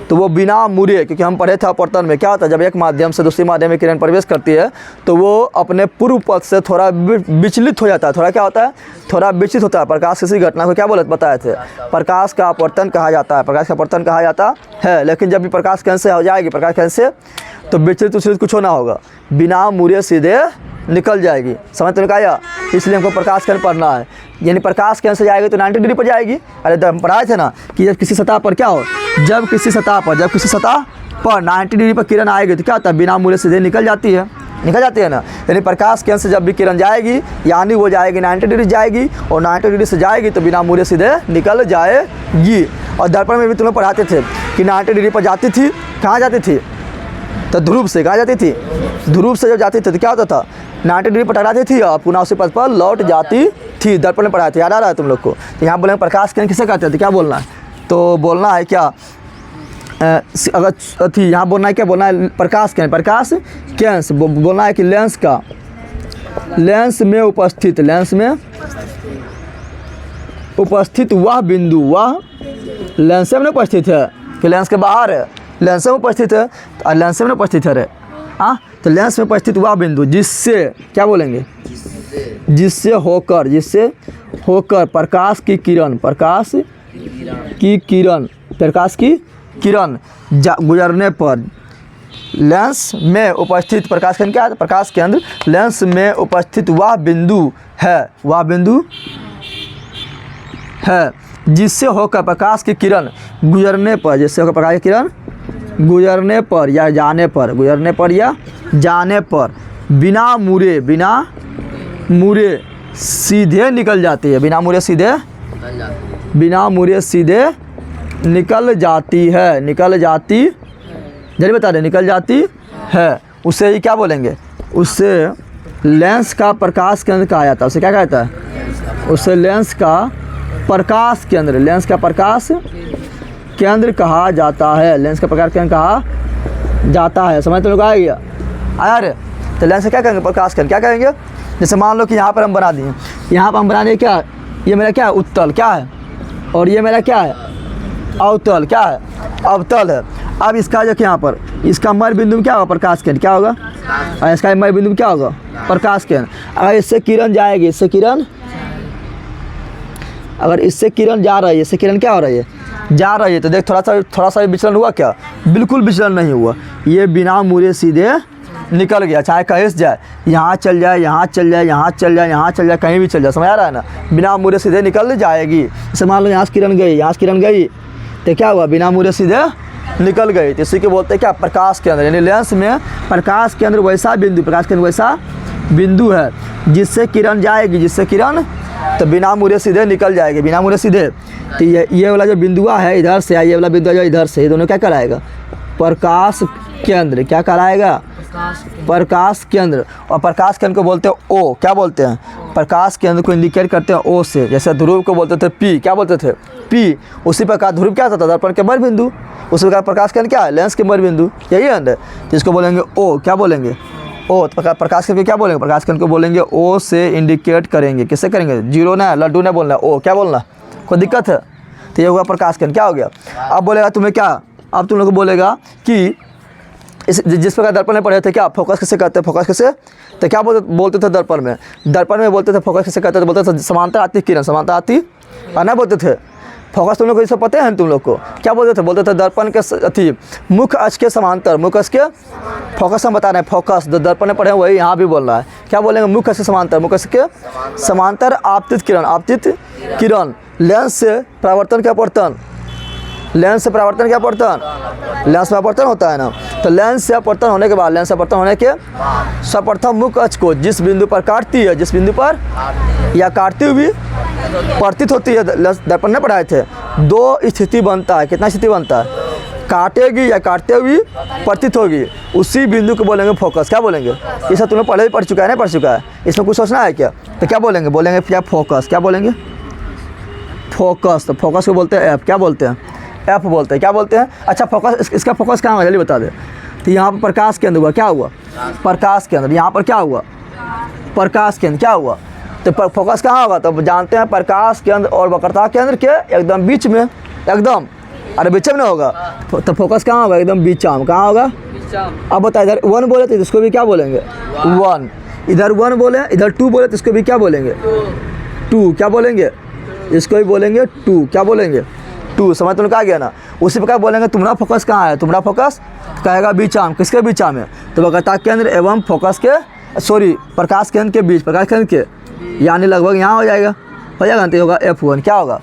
तो वो बिना मुड़े, क्योंकि हम पढ़े थे अपवर्तन में क्या होता है, जब एक माध्यम से दूसरी माध्यम में किरण प्रवेश करती है तो वो अपने पूर्व पथ से थोड़ा विचलित हो जाता है। थोड़ा क्या होता है, थोड़ा विचलित होता है। प्रकाश किसी घटना को क्या बोले बताए थे, प्रकाश का अपवर्तन कहा जाता है, प्रकाश का अपवर्तन कहा जाता है। लेकिन जब भी प्रकाश केंद्र से हो जाएगी, प्रकाश केंद्र से, तो विचलित उचलित कुछ होना होगा, बिना मुड़े सीधे निकल जाएगी। समझ तो आया, इसलिए हमको प्रकाश केंद्र पढ़ना है। यानी प्रकाश केंद्र से जाएगी तो 90 डिग्री पर जाएगी। अरे हम पढ़ाए थे ना कि जब किसी सतह पर क्या हो, जब किसी सतह पर 90 डिग्री पर किरण आएगी तो क्या होता है, बिना मुड़े सीधे निकल जाती है, निकल जाती है ना। यानी प्रकाश केंद्र से जब भी किरण जाएगी, यानी वो जाएगी 90 डिग्री जाएगी, और 90 डिग्री से जाएगी तो बिना मुड़े सीधे निकल जाएगी। और दर्पण में भी तुम्हें पढ़ाते थे कि 90 डिग्री पर जाती थी, कहाँ जाती थी, तो ध्रुव से। कहाँ जाती थी, ध्रुव से जब जाती थी तो क्या होता था, 90 डिग्री पर टकराती थी और पुनः उसी पथ पर लौट जाती थी। दर्पण में पढ़ाए थे, याद आ रहा है तुम लोग को। तो यहाँ बोलेंगे प्रकाश केंद्र किसे कहते हैं, तो क्या बोलना है, तो बोलना है क्या, अगर थी यहाँ बोलना है, क्या बोलना है, प्रकाश केंद्र, प्रकाश केंद्र बोलना है कि लेंस का, लेंस में उपस्थित, लेंस में उपस्थित वह बिंदु, वह लेंस में उपस्थित है कि लेंस के बाहर है, लेंस में उपस्थित है, और लेंस में उपस्थित है रे। हाँ, तो लेंस में उपस्थित वह बिंदु जिससे, क्या बोलेंगे, जिससे होकर, जिससे होकर प्रकाश की किरण, प्रकाश की किरण, प्रकाश की किरण गुजरने पर लेंस में उपस्थित, प्रकाश केंद्र क्या है, प्रकाश केंद्र लेंस में उपस्थित वह बिंदु है, वह बिंदु है जिससे होकर प्रकाश की किरण गुजरने पर, जिससे होकर प्रकाश की किरण गुजरने पर या जाने पर, गुजरने पर या जाने पर बिना मुड़े, बिना मुड़े सीधे निकल जाती है, बिना मुड़े सीधे, बिना मुड़े सीधे निकल जाती है, निकल जाती, जल्दी बता दें, निकल जाती है। उससे ही क्या बोलेंगे, उससे लेंस का प्रकाश केंद्र कहा जाता है। उसे क्या कहता है, उससे लेंस का प्रकाश केंद्र, लेंस का प्रकाश केंद्र कहा जाता है, लेंस का प्रकाश केंद्र कहा जाता है। समझ तो लोग आ गया, आया रे। तो लेंस क्या कहेंगे, प्रकाश केंद्र क्या कहेंगे। जैसे मान लो कि यहाँ पर हम बना दिए, यहाँ पर हम बना दिए क्या, ये मेरा क्या है, उत्तल क्या है, और ये मेरा क्या है, अवतल क्या है, अवतल है। अब इसका जो यहाँ पर, इसका मध्य बिंदु में क्या होगा, प्रकाश केंद्र क्या होगा, और इसका मध्य बिंदु में क्या होगा, प्रकाश केंद्र। अगर इससे किरण जाएगी, इससे किरण, अगर इससे किरण जा रही है, इससे किरण क्या हो रही है, जा रही है, तो देख थोड़ा सा विचलन हुआ क्या, बिल्कुल विचलन नहीं हुआ। ये बिना मुड़े सीधे निकल गया, चाहे कहीं से जाए, यहाँ चल जाए, यहाँ चल जाए, यहाँ चल जाए, यहाँ चल जाए, कहीं भी चल जाए। समझ आ रहा है ना, बिना मुड़े सीधे निकल जाएगी। जैसे मान लो यहाँ से किरण गई, यहाँ से किरण गई, तो क्या हुआ, बिना मुड़े सीधे निकल गई। तो इसी के बोलते हैं क्या, प्रकाश केंद्र। यानी लेंस में प्रकाश केंद्र वैसा बिंदु, प्रकाश केंद्र वैसा बिंदु है जिससे किरण जाएगी, जिससे किरण तो बिना मुड़े सीधे निकल जाएगी, बिना मुड़े सीधे। तो ये वाला जो बिंदुआ है इधर से, ये वाला बिंदु जो इधर से, ये दोनों क्या कहलाएगा, प्रकाश केंद्र। क्या कहलाएगा, प्रकाश केंद्र। और प्रकाश केंद्र को बोलते हैं ओ, क्या बोलते हैं, प्रकाश केंद्र को इंडिकेट करते हैं ओ से। जैसे ध्रुव को बोलते थे पी, क्या बोलते थे, पी। उसी प्रकार ध्रुव क्या होता था, दर्पण के मध्य बिंदु। उसी प्रकार प्रकाश केंद्र क्या है, लेंस के मध्य बिंदु, यही है। तो इसको बोलेंगे ओ, क्या बोलेंगे, ओ, तो प्रकाश किरण को क्या बोलेंगे? प्रकाश किरण को बोलेंगे ओ से इंडिकेट करेंगे। किससे करेंगे? जीरो ना, लड्डू ने बोलना है, ओ क्या बोलना, कोई दिक्कत है? तो ये होगा प्रकाश किरण। क्या हो गया? अब बोलेगा तुम्हें क्या, अब तुम लोग को बोलेगा कि जिस प्रकार दर्पण में पढ़े थे, क्या फोकस किसे कहते हैं? फोकस किसे, तो क्या बोलते थे दर्पण में? दर्पण में बोलते थे फोकस किसे कहते थे? बोलते थे समांतर आती किरण, समांतर आती ना बोलते थे। फोकस तुम लोग को ये सब पता है? तुम लोग को क्या बोलते थे? बोलते थे दर्पण के अथी मुख्य अक्ष के समांतर, मुख्य अक्ष के फोकस हम बता रहे हैं, फोकस जो दर्पण में पढ़े हैं वही यहाँ भी बोल रहा है। क्या बोलेंगे? मुख्य अक्ष के समांतर, मुख्य अक्ष के समांतर आपतित किरण, आपतित किरण लेंस से परावर्तन के अपवर्तन, लेंस से परावर्तन क्या अपवर्तन, लेंस में अपवर्तन होता है ना। तो लेंस से अपवर्तन होने के बाद, लेंस से अपवर्तन होने के सर्वप्रथम मुख्य अक्ष को जिस बिंदु पर काटती है, जिस बिंदु पर या काटती हुई प्रतीत होती है, दर्पण ने पढ़ाए थे, दो स्थिति बनता है। कितना स्थिति बनता है? काटेगी या काटते हुई प्रतीत होगी, उसी बिंदु को बोलेंगे फोकस। क्या बोलेंगे? ये सब तुमने पहले भी पढ़ चुका है, नहीं पढ़ चुका है? इसमें कुछ सोचना है क्या? तो क्या बोलेंगे? बोलेंगे क्या? फोकस। क्या बोलेंगे? फोकस। तो फोकस को बोलते हैं एफ। क्या बोलते हैं? एफ बोलते हैं। क्या बोलते हैं? अच्छा फोकस, इसका फोकस कहाँ होगा जल्दी बता दे। तो यहाँ पर प्रकाश केंद्र हुआ। क्या हुआ? प्रकाश केंद्र। यहाँ पर क्या हुआ? प्रकाश केंद्र। क्या हुआ? तो फोकस कहाँ होगा? तो जानते हैं प्रकाश केंद्र और वक्रता केंद्र के एकदम बीच में, एकदम, अरे बीच में होगा। तो फोकस कहाँ होगा? एकदम बीचाम। कहाँ होगा? अब बता, इधर 1 बोले तो इसको भी क्या बोलेंगे? 1। इधर 1 बोले, इधर 2 बोले तो इसको भी क्या बोलेंगे? 2। क्या बोलेंगे? इसको भी बोलेंगे 2। क्या बोलेंगे? 2। समझ तुमने कहा गया ना। उसी प्रकार बोलेंगे तुम्हारा फोकस कहाँ है? तुम्हारा फोकस कहेगा बीचाम। किसके बीचाम है? तो वक्रता केंद्र एवं फोकस के, सॉरी प्रकाश केंद्र के बीच, प्रकाश केंद्र के, यानी लगभग यहाँ हो जाएगा, हो जाएगा। तो होगा F1। क्या होगा?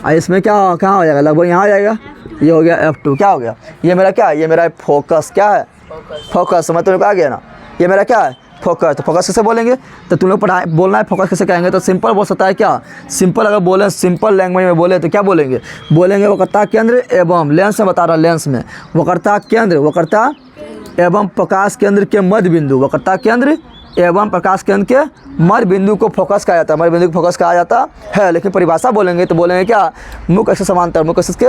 इसमें क्या कहाँ हो जाएगा? लगभग यहाँ हो जाएगा। ये हो गया F2। क्या हो गया? ये मेरा क्या है? ये मेरा फोकस। क्या है? फोकस। समझ तुमने कहा गया ना। ये मेरा क्या है? फोकस। तो फोकस कैसे बोलेंगे? तो तुम लोग पढ़ाए बोलना है फोकस कैसे कहेंगे? तो सिंपल बोल सकता है क्या? सिंपल अगर बोले, सिंपल लैंग्वेज में बोले तो क्या बोलेंगे? बोलेंगे वक्रता केंद्र एवं, लेंस में बता रहा, लेंस में वक्रता केंद्र, वक्रता एवं प्रकाश केंद्र के मध्य बिंदु, वक्रता केंद्र एवं प्रकाश केंद्र के मध्य बिंदु को फोकस कहा जाता है, मध्य बिंदु को फोकस कहा जाता है। लेकिन परिभाषा बोलेंगे तो बोलेंगे क्या? मुख्य अक्ष समांतर, मुख्य अक्ष के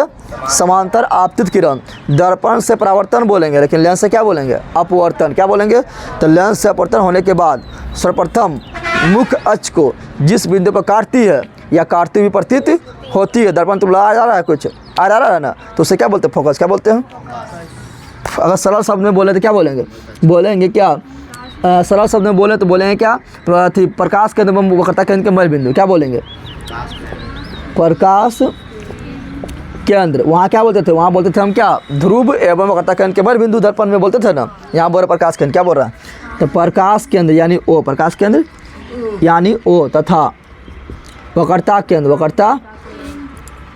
समांतर आपतित किरण। दर्पण से परावर्तन बोलेंगे, लेकिन लेंस से क्या बोलेंगे? अपवर्तन। क्या बोलेंगे? तो लेंस से अपवर्तन होने के बाद सर्वप्रथम मुख्य अक्ष को जिस बिंदु पर काटती है या काटती हुई प्रतीत होती है, दर्पण तुम आ जा रहा है, कुछ आ रहा है ना, तो उसे क्या बोलते हैं? फोकस। क्या बोलते हैं? अगर सरल शब्द में बोले तो क्या बोलेंगे? बोलेंगे क्या? सरल शब्द में बोले तो बोलेंगे क्या? प्रकाश केंद्र एवं वक्रता केंद्र के मध्य बिंदु। क्या बोलेंगे? प्रकाश केंद्र। वहाँ क्या बोलते थे? वहाँ बोलते थे हम क्या? ध्रुव एवं वक्रता केंद्र के मध्य बिंदु दर्पण में बोलते थे ना। यहाँ बोल रहे प्रकाश केंद्र। क्या बोल रहा है? तो प्रकाश केंद्र यानी ओ, प्रकाश केंद्र यानी ओ, तथा वक्रता केंद्र, वक्रता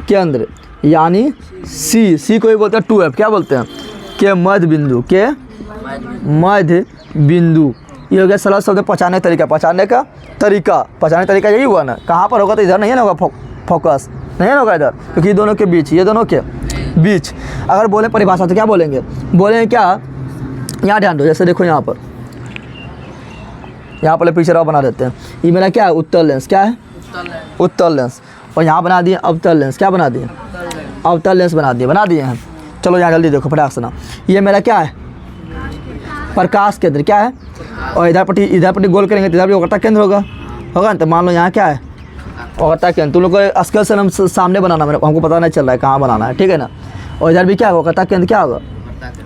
केंद्र यानी सी, सी को भी बोलते हैं 2F। क्या बोलते हैं? के मध्य बिंदु, के मध्य बिंदु। ये हो गया सरल शब्द में पहचानने का तरीका, पहचानने का तरीका, पहचानने का तरीका यही हुआ ना। कहाँ पर होगा? तो इधर नहीं ना होगा, फोकस नहीं ना होगा इधर, क्योंकि ये दोनों के बीच, ये दोनों के बीच। अगर बोले परिभाषा तो क्या बोलेंगे? बोलेंगे क्या? यहाँ ध्यान दो, जैसे देखो यहाँ पर, यहाँ पर पिक्चर बना देते हैं। ये मेरा क्या है? उत्तर लेंस। क्या है? उत्तर लेंस। और यहाँ बना दिए अवतल लेंस। क्या बना दिए? अवतल लेंस बना दिए हैं। चलो यहाँ जल्दी देखो, फटाक से ना। ये मेरा क्या है? प्रकाश केंद्र। क्या है? और इधर पट्टी गोल करेंगे तो इधर भी वक्रता केंद्र होगा ना। तो मान लो यहाँ क्या है? वक्रता केंद्र। तुम लोग को स्केल से हम सामने बनाना, मेरे हमको पता नहीं चल रहा है कहाँ बनाना है, ठीक है ना। और इधर भी क्या है? वक्रता केंद्र। क्या होगा?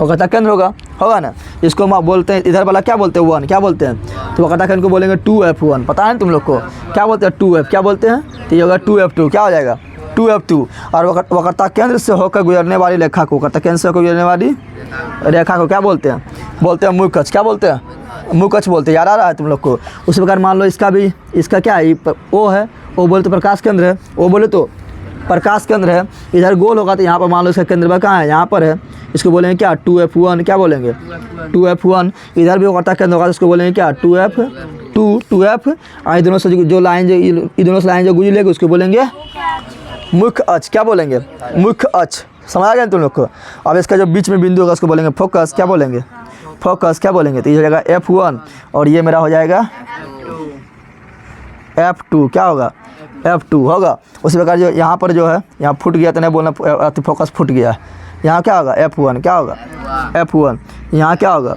वक्रता केंद्र होगा ना। इसको हम बोलते हैं, इधर वाला क्या बोलते हैं? 1। क्या बोलते हैं? तो वक्रता केंद्र को बोलेंगे 2F1। पता है तुम लोग को क्या बोलते हैं? 2F। क्या बोलते हैं? तो ये होगा 2F2। क्या हो जाएगा? 2F2। और वक्रता केंद्र से होकर गुजरने वाली रेखा को, वक्रता केंद्र से होकर गुजरने वाली रेखा को क्या बोलते हैं? बोलते हैं मुख्य अक्ष। क्या बोलते हैं? मुख्य अक्ष बोलते हैं। याद आ रहा है तुम लोग को? उसी प्रकार मान लो इसका भी, इसका क्या है? ओ है, ओ बोले तो प्रकाश केंद्र है, ओ बोले तो प्रकाश केंद्र है। इधर गोल होगा तो यहाँ पर मान लो इसका केंद्र कहाँ है? यहाँ पर है। इसको बोलेंगे क्या? 2F1। क्या बोलेंगे? 2F1। इधर भी वक्रता केंद्र होगा तो इसको बोलेंगे क्या? 2F। और दोनों से जो लाइन, जो इन दोनों से लाइन जो गुजरेगी उसको बोलेंगे मुख्य अक्ष। क्या बोलेंगे? मुख्य अक्ष। समझ आ गया तुम लोग को? अब इसका जो बीच में बिंदु होगा उसको बोलेंगे फोकस। क्या बोलेंगे? फोकस। क्या बोलेंगे? तो ये हो जाएगा F1 और ये मेरा हो जाएगा F2। क्या होगा? F2 होगा। उसी प्रकार जो यहाँ पर जो है, यहाँ फूट गया तो नहीं बोलना फोकस फूट गया। यहाँ क्या होगा? F1। क्या होगा? F1। यहाँ क्या होगा?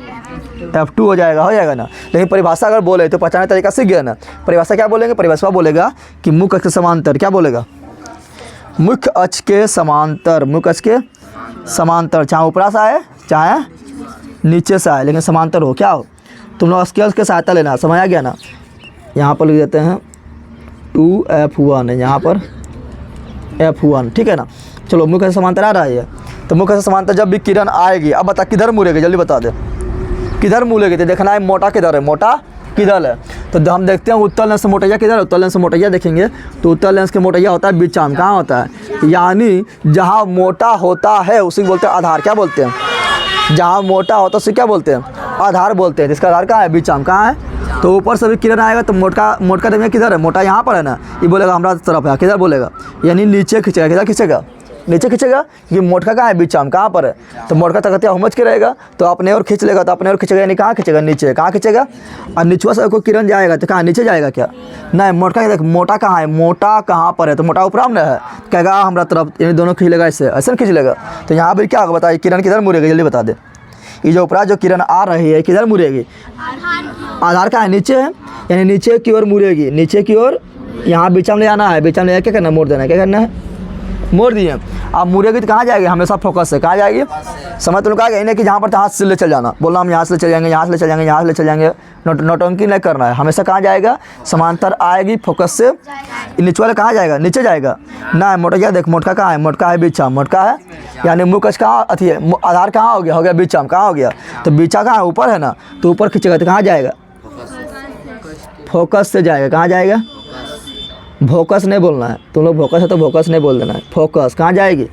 F2 हो जाएगा ना। लेकिन परिभाषा अगर बोले तो पहचानने तरीका सीख गया ना। परिभाषा क्या बोलेंगे, परिभाषा बोलेगा कि मुख्य अक्ष के समांतर, क्या बोलेगा, मुख्य अक्ष के समांतर, मुख्य अक्ष के समांतर, चाहे ऊपरा से आए चाहे नीचे से आए, लेकिन समांतर हो, क्या हो। तुम लोग स्केल की सहायता लेना, समझ आ गया ना। यहाँ पर लिख देते हैं 2F1 है, यहाँ पर F1, ठीक है ना। चलो मुख्य से समांतर आ रहा है, तो मुख्य से समांतर जब भी किरण आएगी, अब बता किधर मुड़ेगी, जल्दी बता दे किधर मुड़ेगी। तो देखना है मोटा किधर है, मोटा किधर है। तो हम देखते हैं उत्तल लेंस से मोटैया किधर है, उत्तल लेंस से मोटैया देखेंगे तो उत्तल लेंस के मोटैया होता है बीचाम, कहाँ होता है, यानी जहाँ मोटा होता है उसी को बोलते हैं आधार, क्या बोलते हैं, जहाँ मोटा होता है उसे क्या बोलते हैं, आधार बोलते हैं। इसका आधार कहाँ है, बीचाम, कहाँ है। तो ऊपर से भी किरण आएगा तो मोटका देखेंगे किधर है, मोटा यहाँ पर है ना, ये बोलेगा हमारा तरफ है, किधर बोलेगा, यानी नीचे खींचेगा, किधर खींचेगा, नीचे खींचेगा, क्योंकि मोटका कहाँ है, बीचाम, कहाँ पर है। तो मोटका तकतिया हुमच के रहेगा तो अपने और खींच लेगा, तो अपने और खींचेगा, यानी कहाँ खींचेगा, नीचे, कहाँ खींचेगा। और निचुआ से कोई किरण जाएगा तो कहाँ, नीचे जाएगा क्या, नहीं, मोटका देख, मोटा कहाँ है, मोटा कहाँ पर है, तो मोटा ऊपर में है, कहेगा हमारा तरफ, यानी दोनों खींच लेगा, ऐसे ऐसे खींच लेगा। तो यहाँ पर क्या होगा बताइए, किरण किधर मुड़ेगी, जल्दी बता दे। ये जो ऊपर जो किरण आ रही है किधर मुड़ेगी, आधार का है, नीचे है, यानी नीचे की ओर मुड़ेगी, नीचे की ओर। यहाँ बीचा में ले आना है, बीचा में ले क्या करना है, मोड़ देना है, क्या करना है, मोड़ दिए। अब मुड़ेगी तो कहाँ जाएगी, हमेशा फोकस से कहाँ जाएगी, समझ तो कहा गया नहीं कि जहाँ पर हाथ से ले चल जाना, बोलना हम यहाँ से ले चल जाएंगे, यहाँ से ले चल जाएंगे, यहाँ से ले चल जाएंगे, नौटंकी नहीं करना है, हमेशा कहाँ जाएगा, समांतर आएगी फोकस से। नीचे वाले कहाँ जाएगा, नीचे जाएगा ना। मोटका देख, मोटका कहाँ है, मोटका है बीचा, मोटका है, यानी मुख्य अक्ष कहाँ अथी है, आधार कहाँ हो गया बीचा, कहाँ हो गया, तो बीचा कहाँ है, ऊपर है ना, तो ऊपर खींचेगा तो कहाँ जाएगा, फोकस से जाएगा, कहाँ जाएगा, फोकस नहीं बोलना है, तुम लोग फोकस है तो फोकस नहीं बोल देना है, फोकस कहाँ जाएगी,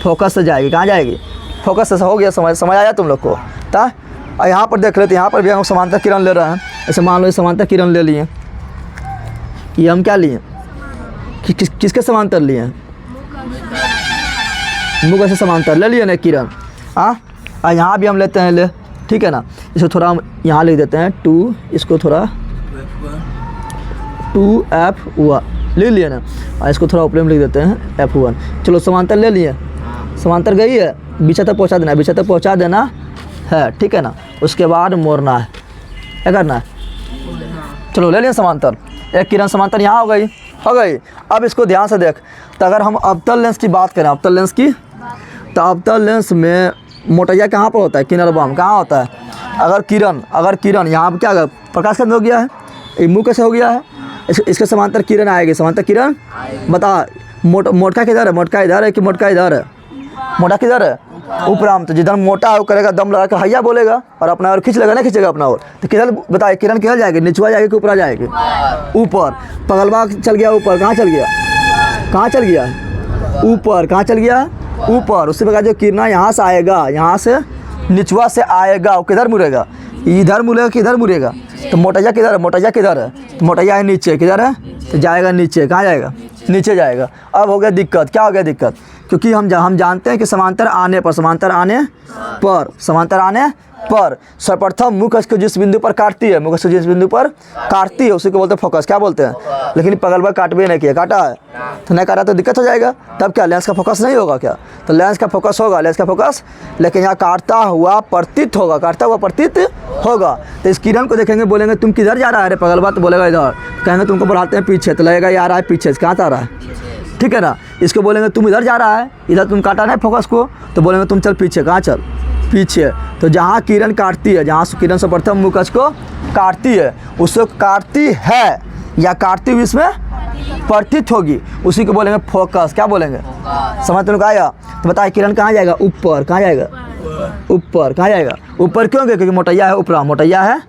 फोकस से जाएगी, कहाँ जाएगी, फोकस से। हो गया, समझ आया तुम लोग को। ता यहाँ पर देख लेते, यहाँ पर भी हम समांतर किरण ले रहे हैं, ऐसे मान लो समांतर किरण ले लिए, ये हम क्या लिए, किसके समांतर लिए, मुख्य से समांतर ले लिए ना किरण। हाँ, यहाँ भी हम लेते हैं ले, ठीक है ना। इसको थोड़ा हम यहाँ लिख देते हैं 2, इसको थोड़ा 2F1 ले लिए ना, और इसको थोड़ा ऊपर में लिख देते हैं F1। चलो समांतर ले लिए, समांतर गई है, बीचा तक पहुँचा देना है, बीचा तक पहुँचा देना है, ठीक है ना। उसके बाद मोड़ना है, क्या करना है, चलो ले लिए समांतर, एक किरण समांतर यहाँ हो गई। अब इसको ध्यान से देख, तो अगर हम अवतल लेंस की बात करें, अवतल लेंस की, तो अवतल लेंस में मोटैया कहाँ पर होता है, किनारा बाम कहाँ होता है। अगर किरण यहाँ पर क्या प्रकाश केंद्र हो गया है, ये मुख्य से हो गया है, इसके समांतर किरण आएगी, समांतर किरण बता, मोटका किधर है, मोटका इधर है कि मोटका इधर है, मोटा किधर है, ऊपराम। तो जिधर मोटा है वो करेगा दम लगा के हैया बोलेगा और अपना और खींच लेगा, ना खींचेगा अपना और, तो किधर बताए, किरण किधर जाएगी, नीचवा जाएगी कि ऊपर जाएगी, ऊपर। पगलवा चल गया ऊपर, कहाँ चल गया, कहाँ चल गया, ऊपर, कहाँ चल गया, ऊपर। उससे प्रकार जो किरण यहाँ से आएगा, यहाँ से निचवा से आएगा, वो किधर मुड़ेगा, इधर मुड़ेगा कि इधर मुड़ेगा। तो मोटैया किधर है, मोटैया किधर है, तो मोटैया है नीचे, किधर है, तो जाएगा नीचे, कहाँ जाएगा, नीचे जाएगा। अब हो गया दिक्कत, क्या हो गया दिक्कत, क्योंकि हम जानते हैं कि समांतर आने पर सर्वप्रथम मुख्य अक्ष को जिस बिंदु पर काटती है, मुख्य अक्ष जिस बिंदु पर काटती है उसी को बोलते हैं फोकस, क्या बोलते हैं। लेकिन पगलवा काटबे नहीं किया, काटा है तो नहीं काटा तो दिक्कत हो जाएगा, तब क्या लेंस का फोकस नहीं होगा क्या, तो लेंस का फोकस होगा, लेंस का फोकस, लेकिन यहाँ काटता हुआ प्रतीत होगा। तो इस किरण को देखेंगे, बोलेंगे तुम किधर जा रहा है रे पगलवा, तो बोलेगा इधर, कहेंगे तुमको बढ़ाते हैं पीछे, तो लगेगा यार आए पीछे से, कहाँ आ रहा है, ठीक है ना। इसको बोलेंगे तुम इधर जा रहा है, इधर तुम काटा नहीं फोकस को, तो बोलेंगे तुम चल पीछे, कहाँ चल पीछे। तो जहाँ किरण काटती है, जहाँ किरण से प्रथम मुख्य अक्ष को काटती है, उसको काटती है या काटती हुई इसमें प्रतीत होगी, उसी को बोलेंगे फोकस, क्या बोलेंगे, समझ तुमको आया। तो बताइए किरण कहाँ जाएगा, ऊपर, कहाँ जाएगा, ऊपर, कहाँ जाएगा, ऊपर क्यों गया, क्योंकि मोटैया है ऊपरा, मोटैया है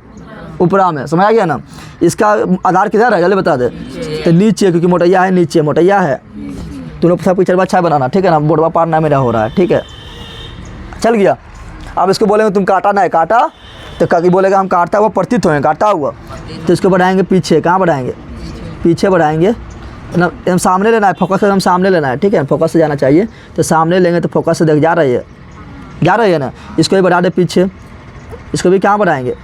ऊपरा में, समझ आ गया ना। इसका आधार किधर है, जल्दी बता दे, तो नीचे, क्योंकि मोटैया है नीचे, मोटैया है। तुम लोग सब पिक्चर अच्छा बनाना, ठीक है ना, बोर्डवा पार ना मेरा हो रहा है, ठीक है, चल गया। अब इसको बोलेंगे तुम काटा ना है, काटा तो काकी बोलेगा हम काटता हुआ प्रतीत होंगे, काटा हुआ, तो इसको बढ़ाएंगे पीछे, कहाँ बढ़ाएंगे, पीछे बढ़ाएंगे ना, एकदम सामने लेना है, फोकस एकदम सामने लेना है, ठीक है, फोकस से जाना चाहिए। तो सामने लेंगे तो फोकस से देख जा रही है ना, इसको भी बढ़ा दे पीछे, इसको भी कहाँ बढ़ाएंगे,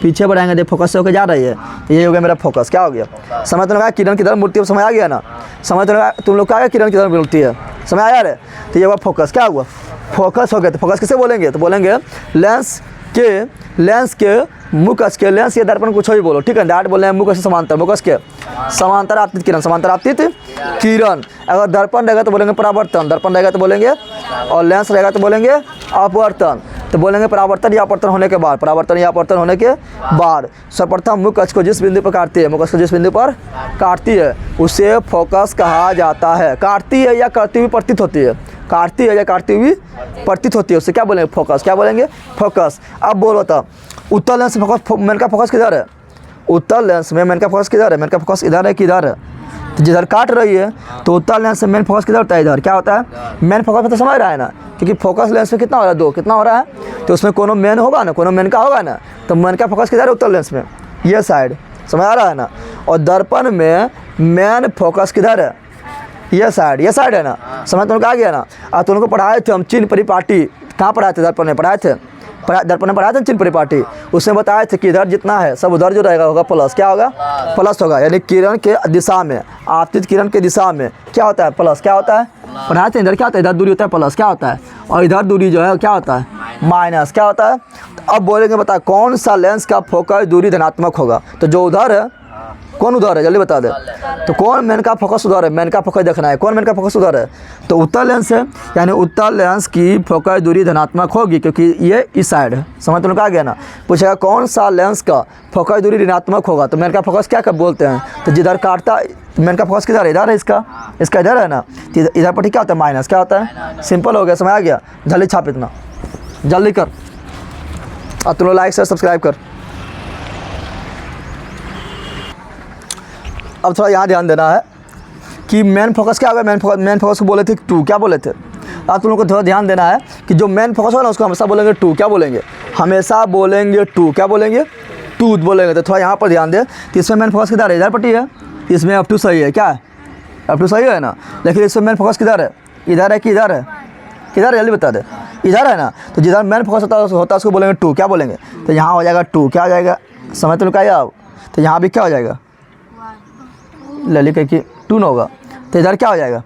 पीछे बढ़ाएंगे, देख फोकस से होकर जा रही है, तो ये हो गया मेरा फोकस, क्या हो गया, समझ तो लगा किरण किधर मुड़ती है, समझ आ गया ना, समझ तो लगा तुम लोग का किरण किधर मुड़ती है, समझ आया रे। तो ये हुआ फोकस, क्या हुआ, फोकस हो गया। तो फोकस किसे बोलेंगे, तो बोलेंगे लेंस के लेंस के मुख्य अक्ष के लेंस के दर्पण कुछ ही बोलो, ठीक है। डायरेक्ट बोल रहे हैं मुख्य अक्ष से समांतर, मुख्य अक्ष के समांतर आपतित किरण, समांतर आपतित किरण। अगर दर्पण रहेगा तो बोलेंगे परावर्तन, दर्पण रहेगा तो बोलेंगे, और लेंस रहेगा तो बोलेंगे अपवर्तन। तो बोलेंगे परावर्तन या अपवर्तन होने के बाद, परावर्तन या अपवर्तन होने के बाद सर्वप्रथम मुख्य अक्ष को जिस बिंदु पर काटती है, मुख्य अक्ष को जिस बिंदु पर काटती है उसे फोकस कहा जाता है। काटती है या करती हुई प्रतीत होती है, काटती है या काटती हुई प्रतीत होती है, उससे क्या बोलेंगे? फोकस। क्या बोलेंगे? फोकस। अब बोलो तो उत्तल लेंस में फोकस, मेन का फोकस किधर है? उत्तल लेंस में मेन का फोकस किधर है? मेन का फोकस इधर है, किधर है? तो जिधर काट रही है तो उत्तल लेंस से मेन फोकस किधर होता है? इधर। क्या होता है? मेन फोकस में तो समझ रहा है ना, क्योंकि फोकस लेंस में कितना हो रहा है? 2 कितना हो रहा है? तो उसमें कोनो मेन होगा ना, कोनो मेन का होगा ना, तो मेन का फोकस किधर है? उत्तल लेंस में, ये साइड। समझ आ रहा है ना। और दर्पण में मेन फोकस किधर है? ये साइड, ये साइड है ना। समझ तुमको आ गया ना। और तुमको पढ़ाए थे हम चिन्ह परिपाटी, कहाँ पढ़ाए थे? दर्पण में पढ़ाए थे, दर्पण में पढ़ाए थे चिन्ह परिपाटी। उसमें बताए थे कि इधर जितना है सब उधर जो रहेगा होगा प्लस। क्या होगा? प्लस होगा। यानी किरण के दिशा में, आपतित किरण के दिशा में क्या होता है? प्लस। क्या होता है? पढ़ाए थे इधर क्या होता है? इधर दूरी होता है प्लस। क्या होता है? और इधर दूरी जो है क्या होता है? माइनस। क्या होता है? तो अब बोलेंगे बता कौन सा लेंस का फोकस दूरी धनात्मक होगा? तो जो उधर है, कौन उधर है? जल्दी बता दे। तो कौन मेन का फोकस उधर है? मेन का फोकस देखना है, कौन मेन का फोकस उधर है? तो उत्तल लेंस है, यानी उत्तल लेंस की फोकस दूरी धनात्मक होगी क्योंकि ये इस साइड है। समझ तुमको आ गया ना। पूछेगा कौन सा लेंस का फोकस दूरी ऋणात्मक होगा? तो मेन का फोकस क्या कब बोलते हैं? तो जिधर काटता, मेन का फोकस किधर है? इधर है, इसका इधर है ना। तो इधर पर क्या होता है? माइनस। क्या होता है? सिंपल हो गया, समझ आ गया। जल्दी छाप इतना, जल्दी कर। और तुम लोग लाइक शेयर सब्सक्राइब कर। अब थोड़ा यहाँ ध्यान देना है कि मेन फोकस क्या होगा? मेन फोकस को बोले थे 2। क्या बोले थे? अब तुम लोग को थोड़ा ध्यान देना है कि जो मेन फोकस होगा ना उसको हमेशा बोलेंगे 2। क्या बोलेंगे? हमेशा बोलेंगे 2। क्या बोलेंगे? 2 बोलेंगे। तो थोड़ा यहाँ पर ध्यान दे। तो इसमें मेन फोकस किधर है? इधर पट्टी है, इसमें F2 सही है। क्या है? F2 सही है ना। लेकिन इसमें मेन फोकस किधर है? इधर है कि इधर है? किधर है? जल्दी बता दे। इधर है ना। तो जिधर मेन फोकस होता है उसको बोलेंगे 2। क्या बोलेंगे? तो यहाँ हो जाएगा 2। क्या हो जाएगा? समझ तुम लोग आया? तो यहाँ भी क्या हो जाएगा? ललिका की 2 न होगा। तो इधर क्या हो जाएगा?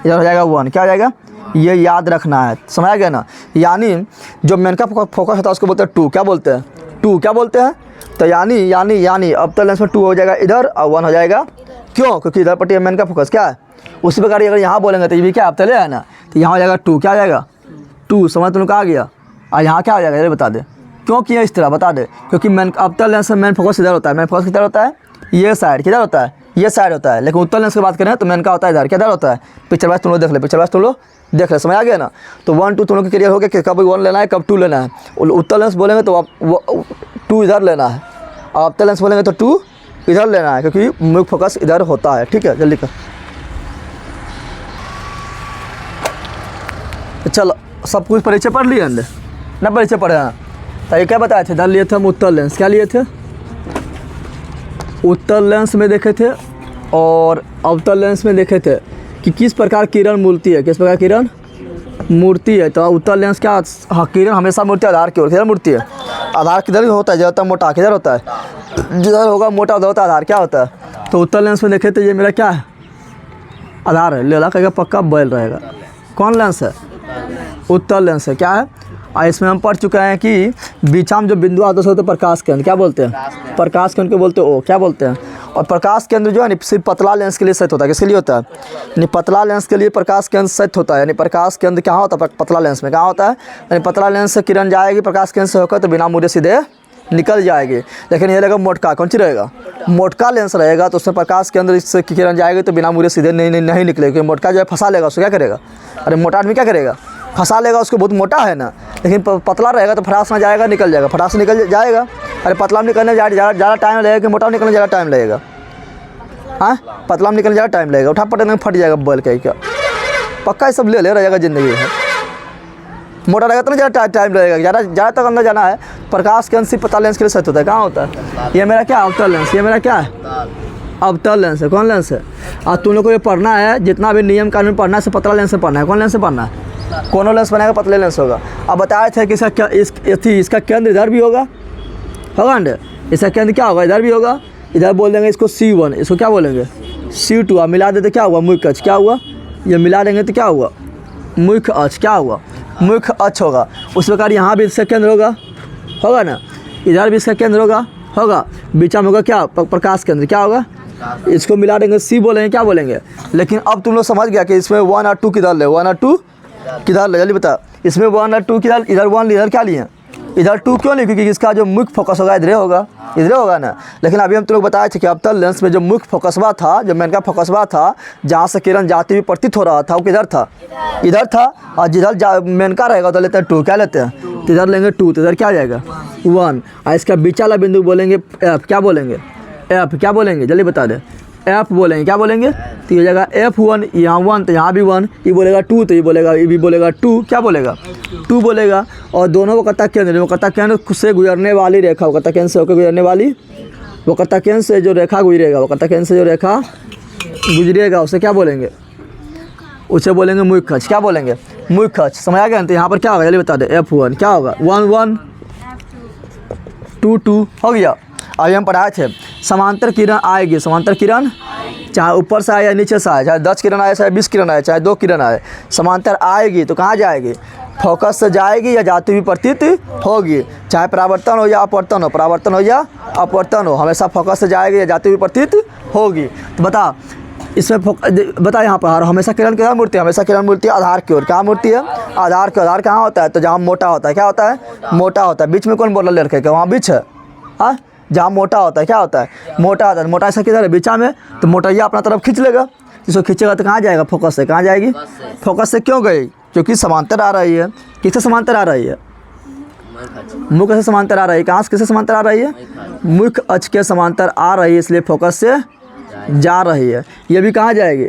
इधर हो जाएगा 1। क्या हो जाएगा? ये याद रखना है। समझ आ गया ना। यानी जो मेन का फोकस होता है उसको बोलते हैं 2। क्या बोलते हैं? 2। क्या बोलते हैं? तो यानी अब तो लेंस में 2 हो जाएगा इधर और 1 हो जाएगा। क्यों? क्योंकि इधर पट्टी मेन का फोकस क्या है। उसी प्रकार अगर यहाँ बोलेंगे तो ये भी क्या अब तले है ना। तो यहाँ हो जाएगा 2। क्या हो जाएगा? 2। समझ तुमको आ गया। और यहाँ क्या हो जाएगा? ये बता दे क्यों किया इस तरह, बता दे। क्योंकि मेन अब तक लेंस में मेन फोकस इधर होता है। मेन फोकस किधर होता है? ये साइड। किधर होता है? ये साइड होता है। लेकिन उत्तल लेंस की बात करें तो मेन का होता है इधर। किधर होता है? पिक्चर वाइज तुम लोग देख ले, पिक्चर वाइज तुम लोग देख ले। समझ आ गया ना। तो 1 2 तुम लोग क्लियर हो गया कि कब 1 लेना है, कब 2 लेना है। उत्तल लेंस बोलेंगे तो आप 2 इधर लेना है, और अपतल लेंस बोलेंगे तो 2 इधर लेना है, क्योंकि मुख्य फोकस इधर होता है। ठीक है, जल्दी कर। चलो सब कुछ परिचय पढ़ लिए अंदर ना? परिचय पढ़े हैं। तो ये क्या बताए थे? इधर लिए थे हम उत्तल लेंस। क्या लिए थे? उत्तल लेंस में देखे थे और अवतल लेंस में देखे थे कि किस प्रकार किरण मूर्ति है, किस प्रकार किरण मूर्ति है। तो उत्तल लेंस क्या? हाँ, किरण हमेशा मूर्ति आधार की ओर। किधर मूर्ति है? आधार किधर होता है? जब तक मोटा किधर होता है? जिधर होगा मोटा उधर होता है आधार। क्या होता है? तो उत्तल लेंस में देखे थे ये मेरा क्या है? आधार है। लेला कहेगा पक्का बैल रहेगा। कौन लेंस है? उत्तल लेंस है। क्या है? और इसमें हम पढ़ चुके हैं कि बीचा में जो बिंदु आते हैं प्रकाश केंद्र। क्या बोलते हैं? प्रकाश केंद्र को बोलते हैं ओ। क्या बोलते हैं? और प्रकाश केंद्र जो है सिर्फ पतला लेंस के लिए सेट होता है। किसके लिए होता है? यानी पतला लेंस के लिए प्रकाश केंद्र सेट होता है। यानी प्रकाश केंद्र कहाँ होता है? पतला लेंस में कहाँ होता है? यानी पतला लेंस से किरण जाएगी प्रकाश केंद्र से होकर तो बिना मुड़े सीधे निकल जाएगी। लेकिन ये रहेगा मोटका। कौन सी रहेगा? मोटका लेंस रहेगा तो उसमें प्रकाश केंद्र से किरण जाएगी तो बिना मुड़े सीधे नहीं निकलेगी। क्योंकि मोटका जो है फंसा लेगा उसको। क्या करेगा? अरे मोटा आदमी क्या करेगा? फंसा लेगा उसको, बहुत मोटा है ना। लेकिन पतला रहेगा तो फटास में जाएगा, निकल जाएगा, फटास से निकल जाएगा। अरे पतला में निकलने ज़्यादा टाइम लगेगा कि मोटा में निकलने ज़्यादा टाइम लगेगा? हाँ, पतला में निकलने ज़्यादा टाइम लगेगा, उठा पटक में फट जाएगा बल के। क्या पक्का ये सब ले रहेगा ज़िंदगी है। मोटा रहेगा तो ना ज़्यादा टाइम लगेगा, ज़्यादा तक अंदर जाना है। प्रकाश के अंश पतला लेंस के लिए सेट होता है। कहाँ होता है? ये मेरा क्या? अवतल लेंस। ये मेरा क्या है? अवतल लेंस है। कौन लेंस है? और तुम लोग को ये पढ़ना है, जितना भी नियम कानून पढ़ना है से पतला लेंस से पढ़ना है। कौन लेंस से पढ़ना है? कौन लेंस बनेगा? पतले लेंस होगा। अब बताए थे कि इसका केंद्र इधर भी होगा ना। इसका केंद्र क्या होगा? इधर भी होगा। इधर बोल देंगे इसको C1, इसको क्या बोलेंगे? C2। अब मिला देते क्या हुआ? मुख्य अक्ष। क्या हुआ? ये मिला देंगे तो क्या हुआ? मुख्य अक्ष। क्या हुआ? मुख्य अक्ष होगा। उस प्रकार यहाँ भी इसका केंद्र होगा ना, इधर भी इसका केंद्र होगा, बीच में होगा क्या, प्रकाश केंद्र, क्या होगा, इसको मिला देंगे सी बोलेंगे, क्या बोलेंगे। लेकिन अब तुम लोग समझ गया कि इसमें 1 और 2 किधर ले, 1 और 2 किधर ले, जल्दी बता। इसमें 1 और 2 किधर, इधर 1 इधर क्या लिए, इधर 2 क्यों नहीं, क्योंकि इसका जो मुख्य फोकस होगा इधर होगा ना। लेकिन अभी हम तुम लोग बताए थे कि अवतल लेंस में जो मुख्य फोकसवा था, जो मेन का फोकसवा था, जहाँ से किरण जाती हुई प्रतीत हो रहा था, वो किधर था, इधर था। और जिधर मेन का रहेगा तो लेते हैं 2, क्या लेते हैं, तो इधर लेंगे 2, तो इधर क्या आ जाएगा 1। और इसका बीच वाला बिंदु बोलेंगे एफ, क्या बोलेंगे, एफ, क्या बोलेंगे, जल्दी बता दे, एफ बोलेंगे, क्या बोलेंगे, तो ये जगह F1, यहाँ 1 तो यहाँ भी 1, ये बोलेगा 2 तो ये बोलेगा, ये भी बोलेगा 2, क्या बोलेगा 2 बोलेगा। और दोनों वक्रता केंद्र, वक्रता केंद्र से गुजरने वाली रेखा, वक्रता केंद्र से होकर गुजरने वाली, वक्रता केंद्र से जो रेखा गुजरेगा, वक्रता केंद्र से जो रेखा गुजरेगा उसे क्या बोलेंगे, उसे बोलेंगे मुख्य अक्ष, क्या बोलेंगे, मुख्य अक्ष। समझ आ गया। तो यहाँ पर क्या होगा, जल्दी बता दे, F1 क्या होगा, 1 1 2 2 हो गया। अभी हम पढ़ाए थे समांतर किरण आएगी, समांतर किरण चाहे ऊपर से आए या नीचे से आए, चाहे 10 किरण आए, चाहे 20 किरण आए, चाहे 2 किरण आए, समांतर आएगी तो कहाँ जाएगी, फोकस से जाएगी या जाती हुई प्रतीत होगी। चाहे परावर्तन हो या अपवर्तन हो, परावर्तन हो या अपवर्तन हो, हमेशा फोकस से जाएगी या जाती हुई प्रतीत होगी। तो बता इसमें बता यहाँ पर हमेशा किरण किधर मुड़ती है, हमेशा किरण मुड़ती है आधार की ओर। क्या मुड़ती है, आधार की। आधार कहाँ होता है, तो जहाँ मोटा होता है, क्या होता है, मोटा होता है। बीच में कौन बोल रहा है लड़के का, वहाँ बीच है, हाँ, जहाँ मोटा होता है, क्या होता है, मोटा होता है। मोटा ऐसा किधर है, बीचा में, तो मोटैया अपना तरफ खींच लेगा, जिसको खींचेगा तो कहाँ जाएगा, फोकस से, कहाँ जाएगी, फोकस से क्यों गई, क्योंकि समांतर आ रही है। किससे समांतर आ रही है, मुख्य से समांतर आ रही है। कहाँ से किससे समांतर आ रही है, मुख्य अक्ष के समांतर आ रही है, इसलिए फोकस से जा रही है। ये भी कहाँ जाएगी,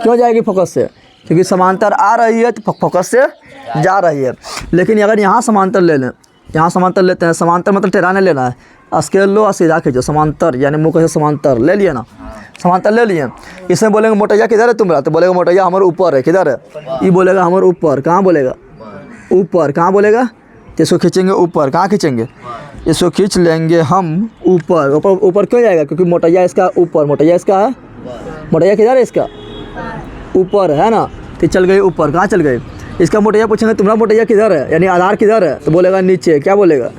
क्यों जाएगी, फोकस से, क्योंकि समांतर आ रही है तो फोकस से जा रही है। लेकिन अगर यहाँ समांतर ले लें, यहाँ समांतर लेते हैं, समांतर मतलब टेढ़ाने लेना है, स्केल लो और सीधा खींचो, समांतर यानी मुख्य से समांतर ले लिए ना, समांतर ले लिए। इसमें बोलेंगे मोटैया किधर है तुम्हारा, तो बोलेगा मोटैया हमारे ऊपर है, किधर है, ये बोलेगा हमारे ऊपर, कहाँ बोलेगा, ऊपर, कहाँ बोलेगा, तो इसको खींचेंगे ऊपर, कहाँ खींचेंगे, इसको खींच लेंगे हम ऊपर। ऊपर ऊपर क्यों जाएगा, क्योंकि मोटैया इसका ऊपर, मोटैया इसका है, मोटैया किधर है, इसका ऊपर है ना, तो चल गई ऊपर। कहाँ चल गई, इसका मोटैया पूछेंगे तुम्हारा मोटैया किधर है, यानी आधार किधर है, तो बोलेगा नीचे, क्या बोलेगा,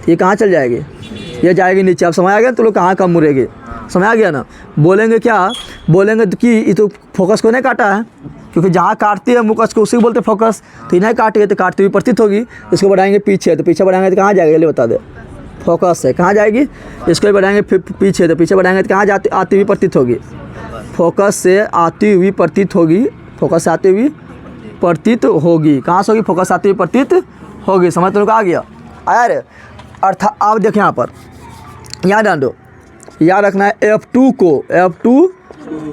ये कहाँ चल जाएगी, ये जाएगी नीचे। अब समझ आ गया, तो लोग कहाँ कम मुड़ेगी, समझ आ गया ना। बोलेंगे क्या, बोलेंगे तो कि ये तो फोकस को नहीं काटा है, क्योंकि जहाँ काटती है मुख्य को उसी को बोलते फोकस, तो इन्हें काटी है तो काटती हुई प्रतीत होगी। इसको बढ़ाएंगे पीछे, तो पीछे बढ़ाएंगे तो कहाँ जाएगा, जल्दी बता दे, फोकस से कहाँ जाएगी। इसको भी बढ़ाएंगे पीछे, तो पीछे बढ़ाएंगे तो कहाँ जाती, आती हुई प्रतीत होगी, फोकस से आती हुई प्रतीत होगी, फोकस से आती हुई प्रतीत होगी। कहाँ से होगी, फोकस आती हुई प्रतीत होगी। समझ तो आ गया, आया रे। अर्थात आप देखें यहाँ पर, याद डाल दो, याद रखना है F2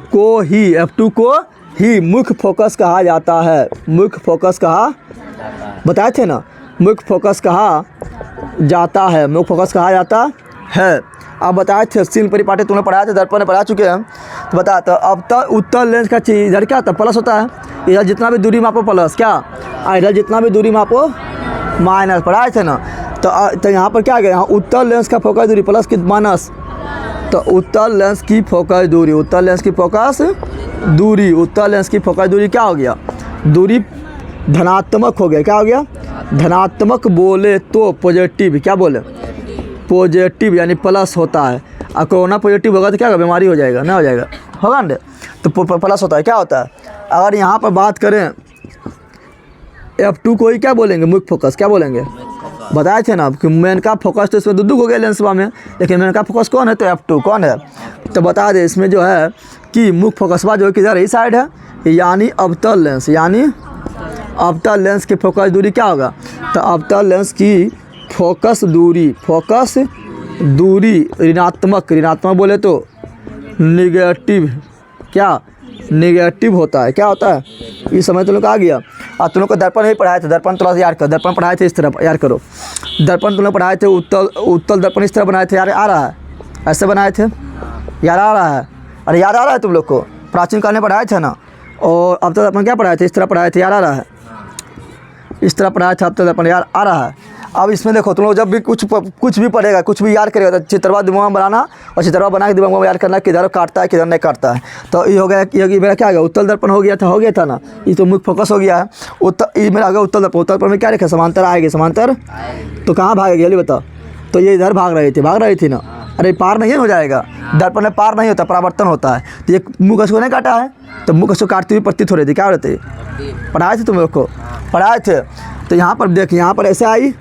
को ही मुख्य फोकस कहा जाता है। मुख्य फोकस कहा, बताए थे ना, मुख्य फोकस कहा जाता है, मुख्य फोकस कहा जाता है। अब बताए थे सीन परिपाटी तुमने पढ़ाया थे, दर्पण में पढ़ा चुके हैं। तो बता, तो अब तक उत्तल लेंस का चीज इधर क्या होता है, प्लस होता है, इधर जितना भी दूरी मापो प्लस, क्या, इधर जितना भी दूरी मापो माइनस, पढ़ाए थे ना। तो यहाँ पर क्या आ गया, यहाँ उत्तल लेंस का फोकस दूरी प्लस की माइनस, तो उत्तल लेंस की फोकस दूरी, उत्तल लेंस की फोकस दूरी, उत्तल लेंस की फोकस दूरी क्या हो गया, दूरी धनात्मक हो गया। क्या हो गया, धनात्मक बोले तो पॉजिटिव, क्या बोले, पॉजिटिव यानी प्लस होता है। और कोरोना पॉजिटिव होगा तो क्या होगा, बीमारी हो जाएगा, ना हो जाएगा, होगा ना, तो प्लस होता है। क्या होता है, अगर यहाँ पर बात करें F2 को ही क्या बोलेंगे, मुख्य फोकस, क्या बोलेंगे, बताए थे ना कि मेन का फोकस तो इसमें दुदुक हो गया लेंसवा में, लेकिन मेन का फोकस कौन है, तो F2 कौन है। तो बता दे इसमें जो है कि मुख्य फोकसवा जो है किधर, इस साइड है, यानी अवतल लेंस, यानी अवतल लेंस की फोकस दूरी क्या होगा, तो अवतल लेंस की फोकस दूरी ऋणात्मक, ऋणात्मक बोले तो निगेटिव, क्या, निगेटिव होता है। क्या होता है, इस समय तुम लोग आ गया। और तुम लोग को दर्पण ही पढ़ाए थे, दर्पण थोड़ा सा याद कर, दर्पण पढ़ाए थे इस तरह याद करो, दर्पण तुम लोग पढ़ाए थे, उत्तल दर्पण इस तरह बनाए थे, यार आ रहा है, ऐसे बनाए थे, याद आ रहा है, अरे याद आ रहा है तुम लोग को, प्राचीन काल में पढ़ाए थे ना। और अब तक दर्पण क्या पढ़ाए थे, इस तरह पढ़ाए थे, याद आ रहा है, इस तरह पढ़ाया था, अब तक दर्पण याद आ रहा है। अब इसमें देखो तुम लोग जब भी कुछ भी पढ़ेगा, कुछ भी याद करेगा, तो चित्रवा दिमाग में बनाना और चित्रवा बना के दिमाग में याद करना किधर काटता है किधर नहीं काटता है। तो ये हो गया, ये मेरा क्या हो गया, उत्तल दर्पण हो गया था ना, ये तो मुख्य फोकस हो गया है। ये मेरा आ गया उत्तल दर्पण। उत्तल दर्पण में क्या लिखा, समांतर आएगी, समांतर तो कहाँ भागेगी जल्दी बताओ। तो ये इधर भाग रही थी ना, अरे पार नहीं हो जाएगा, दर्पण में पार नहीं होता, परावर्तन होता है। तो ये मुख को नहीं काटा है, तो मुख को काटती हुई प्रतीत हो रही थी, क्या हो रही थी, पढ़ाए थे तुम लोग को, पढ़ाए थे। तो यहाँ पर देख, यहाँ पर ऐसे आई,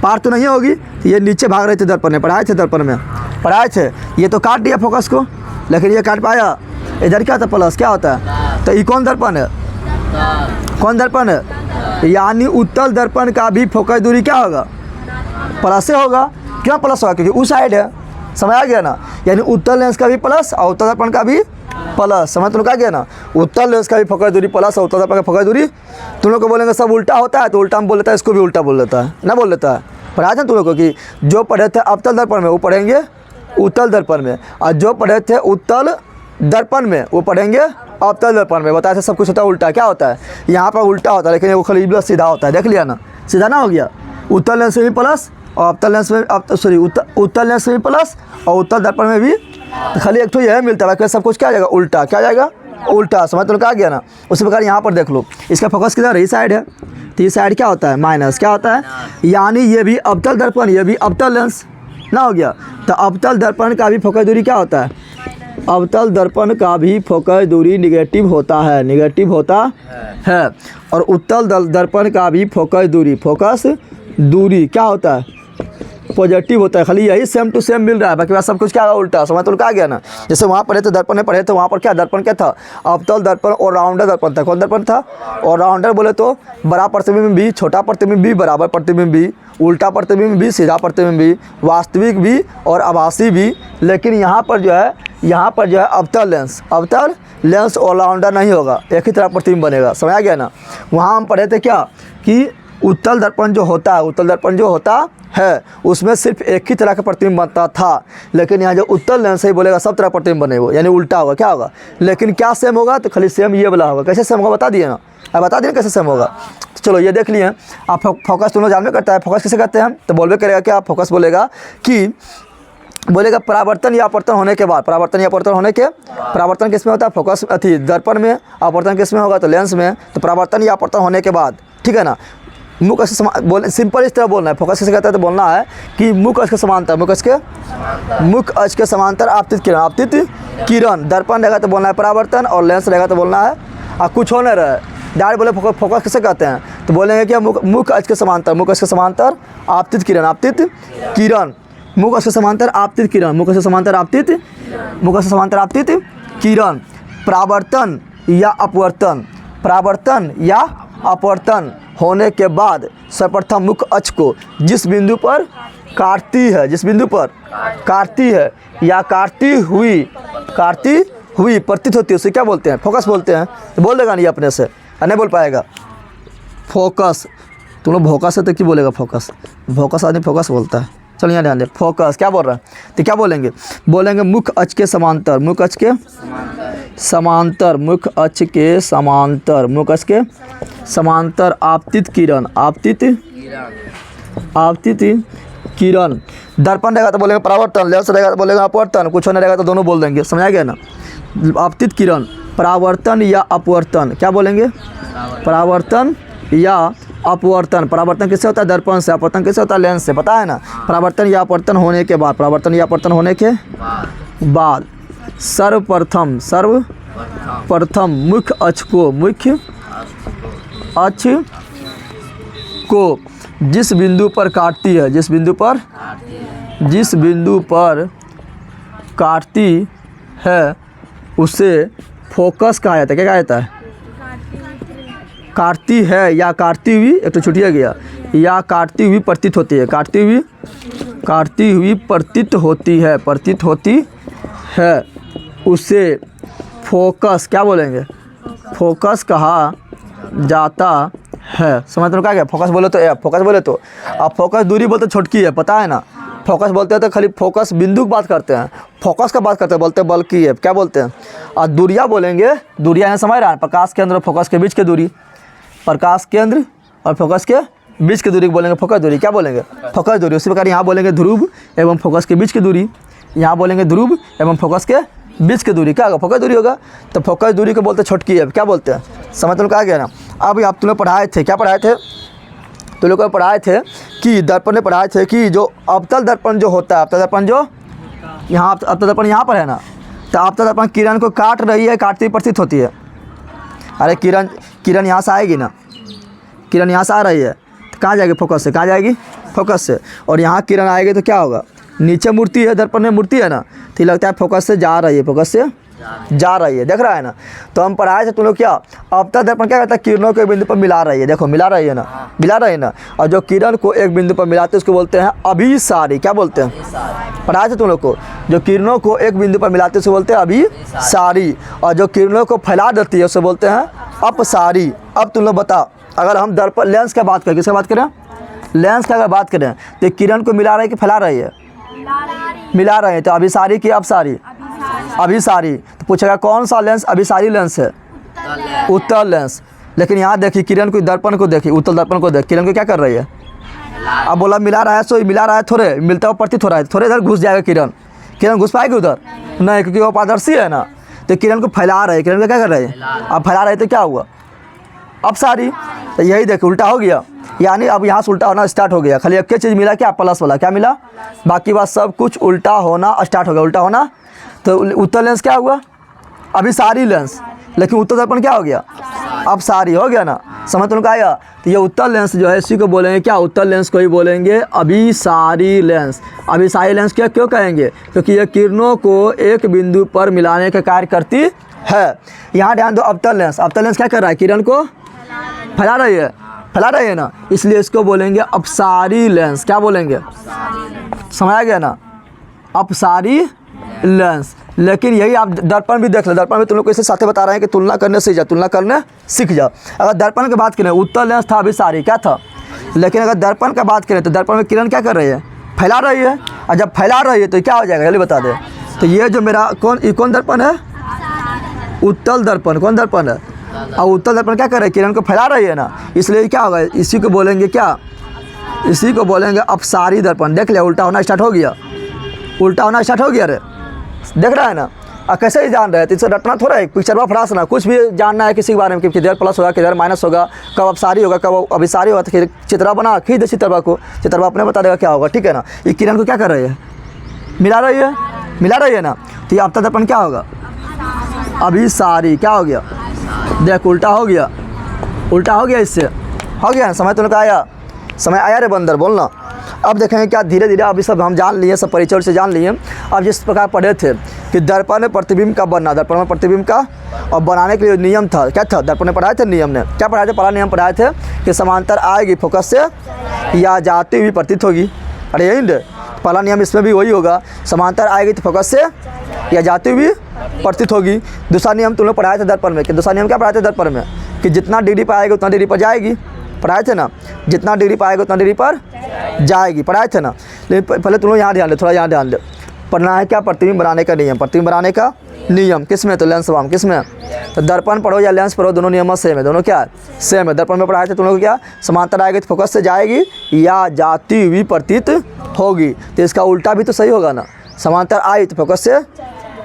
पार तो नहीं होगी, तो ये नीचे भाग रहे थे दर्पण में, पढ़ाए थे दर्पण में, पढ़ाए थे। ये तो काट दिया फोकस को, लेकिन ये काट पाया। इधर क्या था प्लस, क्या होता है, तो ये कौन दर्पण है, कौन दर्पण है, यानी उत्तल दर्पण का भी फोकस दूरी क्या होगा, प्लस से होगा। क्यों प्लस होगा, क्योंकि उस साइड है, समझ आ गया ना। यानी उत्तल लेंस का भी प्लस और उत्तल दर्पण का भी प्लस, समझ तुम लोग आ गया ना। उत्तल लेंस का भी फोकस दूरी प्लस और उत्तल दर्पण का फोकस दूरी। तुम लोग को बोलेंगे सब उल्टा होता है, तो उल्टा में बोल लेता है, इसको भी उल्टा बोल लेता है ना, बोल लेता है। पढ़ा था तुम लोग को कि जो पढ़े थे अवतल दर्पण में वो पढ़ेंगे उत्तल दर्पण में, और जो पढ़े थे उत्तल दर्पण में वो पढ़ेंगे अवतल दर्पण में। बताया था सब कुछ होता है उल्टा, क्या होता है, यहाँ पर उल्टा होता है, लेकिन वो खाली प्लस सीधा होता है, देख लिया ना, सीधा ना हो गया। उत्तल लेंस में भी प्लस और अवतल लेंस में, उत्तल लेंस में भी प्लस और उत्तल दर्पण में भी, तो खाली एक तो यह मिलता है, बाकी सब कुछ क्या जाएगा उल्टा, क्या जाएगा उल्टा, समझ तो क्या गया ना। उसी प्रकार यहाँ पर देख लो, इसका फोकस किधर है, इस साइड है, तो इस साइड क्या होता है माइनस, क्या होता है, यानी ये भी अवतल दर्पण, ये भी अवतल लेंस ना हो गया। तो अवतल दर्पण का भी फोकस दूरी क्या होता है, अवतल दर्पण का भी फोकस दूरी निगेटिव होता है, निगेटिव होता है। और उत्तल दर्पण का भी फोकस दूरी क्या होता है, पॉजिटिव होता है। खाली यही सेम टू सेम मिल रहा है, बाकी बात सब कुछ क्या उल्टा, समझ तो क्या गया ना। जैसे वहाँ पढ़े थे दर्पण में पढ़े थे, वहाँ पर क्या दर्पण क्या था, अवतल दर्पण और राउंडर दर्पण था। कौन दर्पण था, और राउंडर बोले तो बड़ा प्रतिबिंब भी, छोटा प्रतिबिंब भी, बराबर प्रतिबिंब भी, उल्टा प्रतिबिंब भी, सीधा प्रतिबिंब भी, वास्तविक भी और आभासी भी। लेकिन यहाँ पर जो है अवतल लेंस और राउंडर नहीं होगा, एक ही तरह प्रतिबिंब बनेगा, समझ आ गया ना। वहाँ हम पढ़े थे क्या कि उत्तल दर्पण जो होता है उसमें सिर्फ एक ही तरह का प्रतिबिंब बनता था, लेकिन यहाँ जो उत्तल लेंस है बोलेगा सब तरह प्रतिबिंब बने वो, यानी उल्टा होगा, क्या होगा, लेकिन क्या सेम होगा, तो खाली सेम ये वाला होगा। कैसे सेम होगा बता दिए ना, अब बता दिए कैसे सेम होगा। तो चलो ये देख लिए आप, फोकस तुम लोग जानवे करता है, फोकस किसे कहते हैं, तो बोलवे करेगा क्या, फोकस बोलेगा परावर्तन या अपवर्तन होने के बाद, परावर्तन किस में होता है, फोकस दर्पण में, अपवर्तन किस में होगा, तो लेंस में। तो परावर्तन या अपवर्तन होने के बाद, ठीक है ना, मुख अक्ष बोल, सिंपल इस तरह बोलना है। फोकस किसे कहता है, तो बोलना है कि मुख अक्ष के समांतर, मुख अक्ष के समांतर आपतित किरण, दर्पण रहेगा तो बोलना है परावर्तन, और लेंस रहेगा तो बोलना है, और कुछ हो नहीं रहा है डायरेक्ट बोले फोकस किसे कहते हैं, तो बोलेंगे कि मुख अक्ष के समांतर आपतित किरण, मुख अक्ष के समांतर आपतित किरण, मुख अक्ष के समांतर आपतित किरण, परावर्तन या अपवर्तन होने के बाद सर्वप्रथम मुख अक्ष को जिस बिंदु पर काटती है या काटती हुई प्रतीत होती है उसे क्या बोलते हैं, फोकस बोलते हैं। तो बोल देगा नहीं अपने से, नहीं बोल पाएगा। फोकस, तुम लोग फोकस है तो क्यों बोलेगा फोकस आदमी फोकस बोलता है। चलो यहाँ ध्यान दे, फोकस क्या बोल रहा है, तो क्या बोलेंगे मुख अक्ष के समांतर, मुख अक्ष के समांतर आपतित किरण, दर्पण रहेगा तो बोलेंगे परावर्तन, लेंस रहेगा तो बोलेंगे अपवर्तन, कुछ नहीं रहेगा तो दोनों बोल देंगे, समझ आ गया ना। आपतित किरण, परावर्तन या अपवर्तन, क्या बोलेंगे, परावर्तन या अपवर्तन। परावर्तन किससे होता है, दर्पण से, अपवर्तन किससे होता है, लेंस से, पता है ना। परावर्तन या अपवर्तन होने के बाद सर्वप्रथम मुख्य अक्ष को जिस बिंदु पर काटती है उसे फोकस कहा जाता है। क्या कहा जाता है, काटती है या काटती हुई, एक तो छुटिया गया, या काटती हुई प्रतीत होती है, काटती हुई प्रतीत होती है उसे फोकस क्या बोलेंगे, फोकस कहा जाता है। समझ में क्या गया, फोकस बोले तो फोकस बोले तो, अब फोकस दूरी बोलते छोटकी है, पता है ना। फोकस बोलते हैं तो खाली फोकस बिंदु की बात करते हैं, फोकस का बात करते हैं, बोलते हैं बल की है, क्या बोलते हैं। और दूरिया बोलेंगे, दूरिया है समझ रहा है, प्रकाश केंद्र और फोकस के बीच की दूरी, प्रकाश केंद्र और फोकस के बीच की दूरी को बोलेंगे फोकस दूरी। क्या बोलेंगे? फोकस दूरी। उसी प्रकार यहाँ बोलेंगे ध्रुव एवं फोकस के बीच की दूरी। यहाँ बोलेंगे ध्रुव एवं फोकस के बीच की दूरी। क्या होगा? फोकस दूरी होगा। तो फोकस दूरी को बोलते हैं छोटकी है। क्या बोलते हैं? समझ तुम लोग आ गया ना। अब आप तुम लोग पढ़ाए थे, क्या पढ़ाए थे? तुम लोग को पढ़ाए थे कि दर्पण में पढ़ाए थे कि जो अवतल दर्पण जो होता है, अवतल दर्पण जो यहाँ, अवतल दर्पण यहाँ पर है ना, तो अवतल दर्पण किरण को काट रही है, काटती हुई प्रतीत होती है। अरे किरण यहाँ से आएगी ना, किरण यहाँ से आ रही है तो कहाँ जाएगी? फोकस से। कहाँ जाएगी? फोकस से। और यहाँ किरण आएगी तो क्या होगा? नीचे मूर्ति है, दर्पण में मूर्ति है ना, तो ये लगता है फोकस से जा रही है, फोकस से जा रही है। देख रहा है ना। तो हम पढ़ाए थे तुम लोग क्या, अवतल दर्पण क्या करता है? किरणों को एक बिंदु पर मिला रही है। देखो मिला रही है ना, मिला रही है ना। और जो किरण को एक बिंदु पर मिलाते हैं उसको बोलते हैं अभिसारी। क्या बोलते हैं? पढ़ाए थे तुम लोग को, जो किरणों को एक बिंदु पर मिलाते हैं उसको बोलते हैं अभिसारी। और जो किरणों को फैला देती है उसको बोलते हैं अपसारी। अब तुम लोग बता, अगर हम दर्पण लेंस की बात करें, किसकी बात करें? लेंस की अगर बात करें तो किरण को मिला रही है कि फैला रही है? मिला रहे हैं। तो अभिसारी की अपसारी? अभिसारी। तो पूछेगा कौन सा लेंस अभिसारी लेंस है? उत्तल लेंस। लेकिन यहाँ देखिए किरण को, दर्पण को देखिए, उत्तल दर्पण को देख, किरण को क्या कर रही है? अब बोला मिला रहा है, सो मिला रहा है, थोड़े मिलता हुआ प्रतीत हो रहा है, थोड़े इधर घुस जाएगा किरण। किरण घुस पाएगी उधर? नहीं, क्योंकि वो पारदर्शी है ना। तो किरण को फैला रहे, किरण को क्या कर रहे हैं? अब फैला रहे तो क्या हुआ? अपसारी। तो यही देखो उल्टा हो गया, यानी अब यहाँ से उल्टा होना स्टार्ट हो गया। खाली एक चीज़ मिला क्या? प्लस वाला। क्या मिला? बाकी बात सब कुछ उल्टा होना स्टार्ट हो गया। उल्टा होना तो उत्तल लेंस क्या हुआ? अभिसारी लेंस। लेकिन उत्तल दर्पण क्या हो गया? अपसारी हो गया ना। समझ तुमको आया? तो ये उत्तल लेंस जो है इसी को बोलेंगे क्या? उत्तल लेंस को ही बोलेंगे अभिसारी लेंस। अभिसारी लेंस क्या क्यों कहेंगे? क्योंकि ये किरणों को एक बिंदु पर मिलाने का कार्य करती है। यहाँ ध्यान दो, अवतल लेंस, अवतल लेंस क्या कर रहा है? किरण को फैला रही है, फैला रही है ना, इसलिए इसको बोलेंगे अपसारी लेंस। क्या बोलेंगे? समझ आ गया ना? अपसारी लेंस। लेकिन यही आप दर्पण भी देख लो, दर्पण में तुम लोग को इसे साथ बता रहे हैं कि तुलना करने सीख जा, तुलना करने सीख जा। अगर दर्पण की बात करें, उत्तल लेंस था, अभिसारी क्या था? लेकिन अगर दर्पण का बात करें तो दर्पण में किरण क्या कर रही है? फैला रही है। और जब फैला रही है तो क्या हो जाएगा? जल्दी बता दे। तो ये जो मेरा कौन दर्पण है? उत्तल दर्पण। कौन दर्पण है? और उत्तल दर्पण क्या कर रहा है? किरण को फैला रही है ना, इसलिए क्या होगा? इसी को बोलेंगे क्या? इसी को बोलेंगे अपसारी दर्पण। देख लिया, उल्टा होना स्टार्ट हो गया, उल्टा होना स्टार्ट हो गया। रे देख रहा है ना। और कैसे ही जान रहे हैं? तो इससे रटना थोड़ा है, पिक्चरवा फरास ना, कुछ भी जानना है किसी के बारे में कि किधर प्लस होगा, किधर माइनस होगा, कब अपसारी होगा, कब अभिसारी होगा, तो चित्रा बना, खींच दे चित्रवा को, चित्रवा अपने बता देगा क्या होगा। ठीक है ना। ये किरण को क्या कर रही है? मिला रही है, मिला रही है ना। तो ये अवतल दर्पण क्या होगा? अभिसारी। क्या हो गया? देख उल्टा हो गया, उल्टा हो गया, इससे हो गया। समय तुमने कहा आया, समय आया रे बंदर, बोलना। अब देखेंगे क्या धीरे धीरे, अभी सब हम जान लिए, सब परिचय से जान लिए। अब जिस प्रकार पढ़े थे कि दर्पण में प्रतिबिंब का बनना, दर्पण में प्रतिबिंब का और बनाने के लिए नियम था, क्या था? दर्पण में पढ़ाए थे नियम ने, क्या पढ़ाए थे? पहला नियम पढ़ाए थे कि समांतर आएगी फोकस से या जाती हुई प्रतीत होगी। अरे यही ना पहला नियम, इसमें भी वही होगा, समांतर आएगी तो फोकस से या जाती हुई प्रतीत होगी। दूसरा नियम तुम लोग पढ़ाए थे दर्पण में, कि दूसरा नियम क्या पढ़ाए थे दर्पण में? कि जितना डिग्री पर आएगी उतना डिग्री पर जाएगी। पढ़ाए थे ना, जितना डिग्री पर आएगा उतना डिग्री पर जाएगी। पढ़ाए थे ना। लेकिन पहले तुम लोग यहाँ ध्यान दे, थोड़ा यहाँ ध्यान दे। पढ़ना है क्या? प्रतिबिंब बनाने का नियम। प्रतिबिंब बनाने का नियम किस में? तो लेंस वाम। किस में? तो दर्पण पढ़ो या लेंस पढ़ो, दोनों नियम सेम है, दोनों क्या है? सेम है। दर्पण में पढ़ाए थे तुम लोग क्या? समांतर आएगी तो फोकस से जाएगी या जाती हुई प्रतीत होगी। तो इसका उल्टा भी तो सही होगा ना। समांतर आई तो फोकस से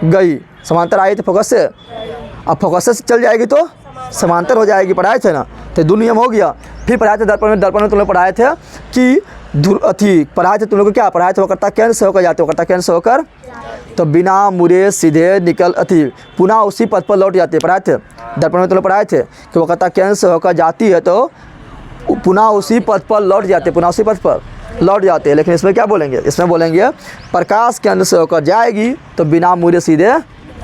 गई, समांतर आई तो फोकस से, अब फोकस से चल जाएगी तो समांतर हो जाएगी। पढ़ाए थे ना। तो दो नियम हो गया। फिर पढ़ाए थे दर्पण में, दर्पण में तुम लोग पढ़ाए थे कि पढ़ाए थे तुम लोग को क्या? पढ़ाए थे वो करता केंद्र से होकर जाते, वो करता केंद्र से होकर तो बिना मुड़े सीधे निकल पुनः उसी पथ पर लौट जाती है। पढ़ाए थे दर्पण में तुम लोग पढ़ाए थे कि वो करता केंद्र से होकर जाती है तो पुनः उसी पथ पर लौट जाते, पुनः उसी पथ पर लौट जाते हैं। लेकिन इसमें क्या बोलेंगे? इसमें बोलेंगे प्रकाश केंद्र से होकर जाएगी तो बिना मुड़े सीधे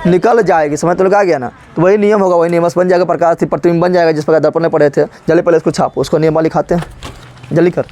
निकल जाएगी। समझ तो लगा गया ना। तो वही नियम होगा, वही नियम बन जाएगा, प्रकाश प्रतिबिंब बन जाएगा जिस प्रकार दर्पण में पढ़े थे। जल्दी पहले इसको छापो, उसको नियम लिखाते हैं, जल्दी कर।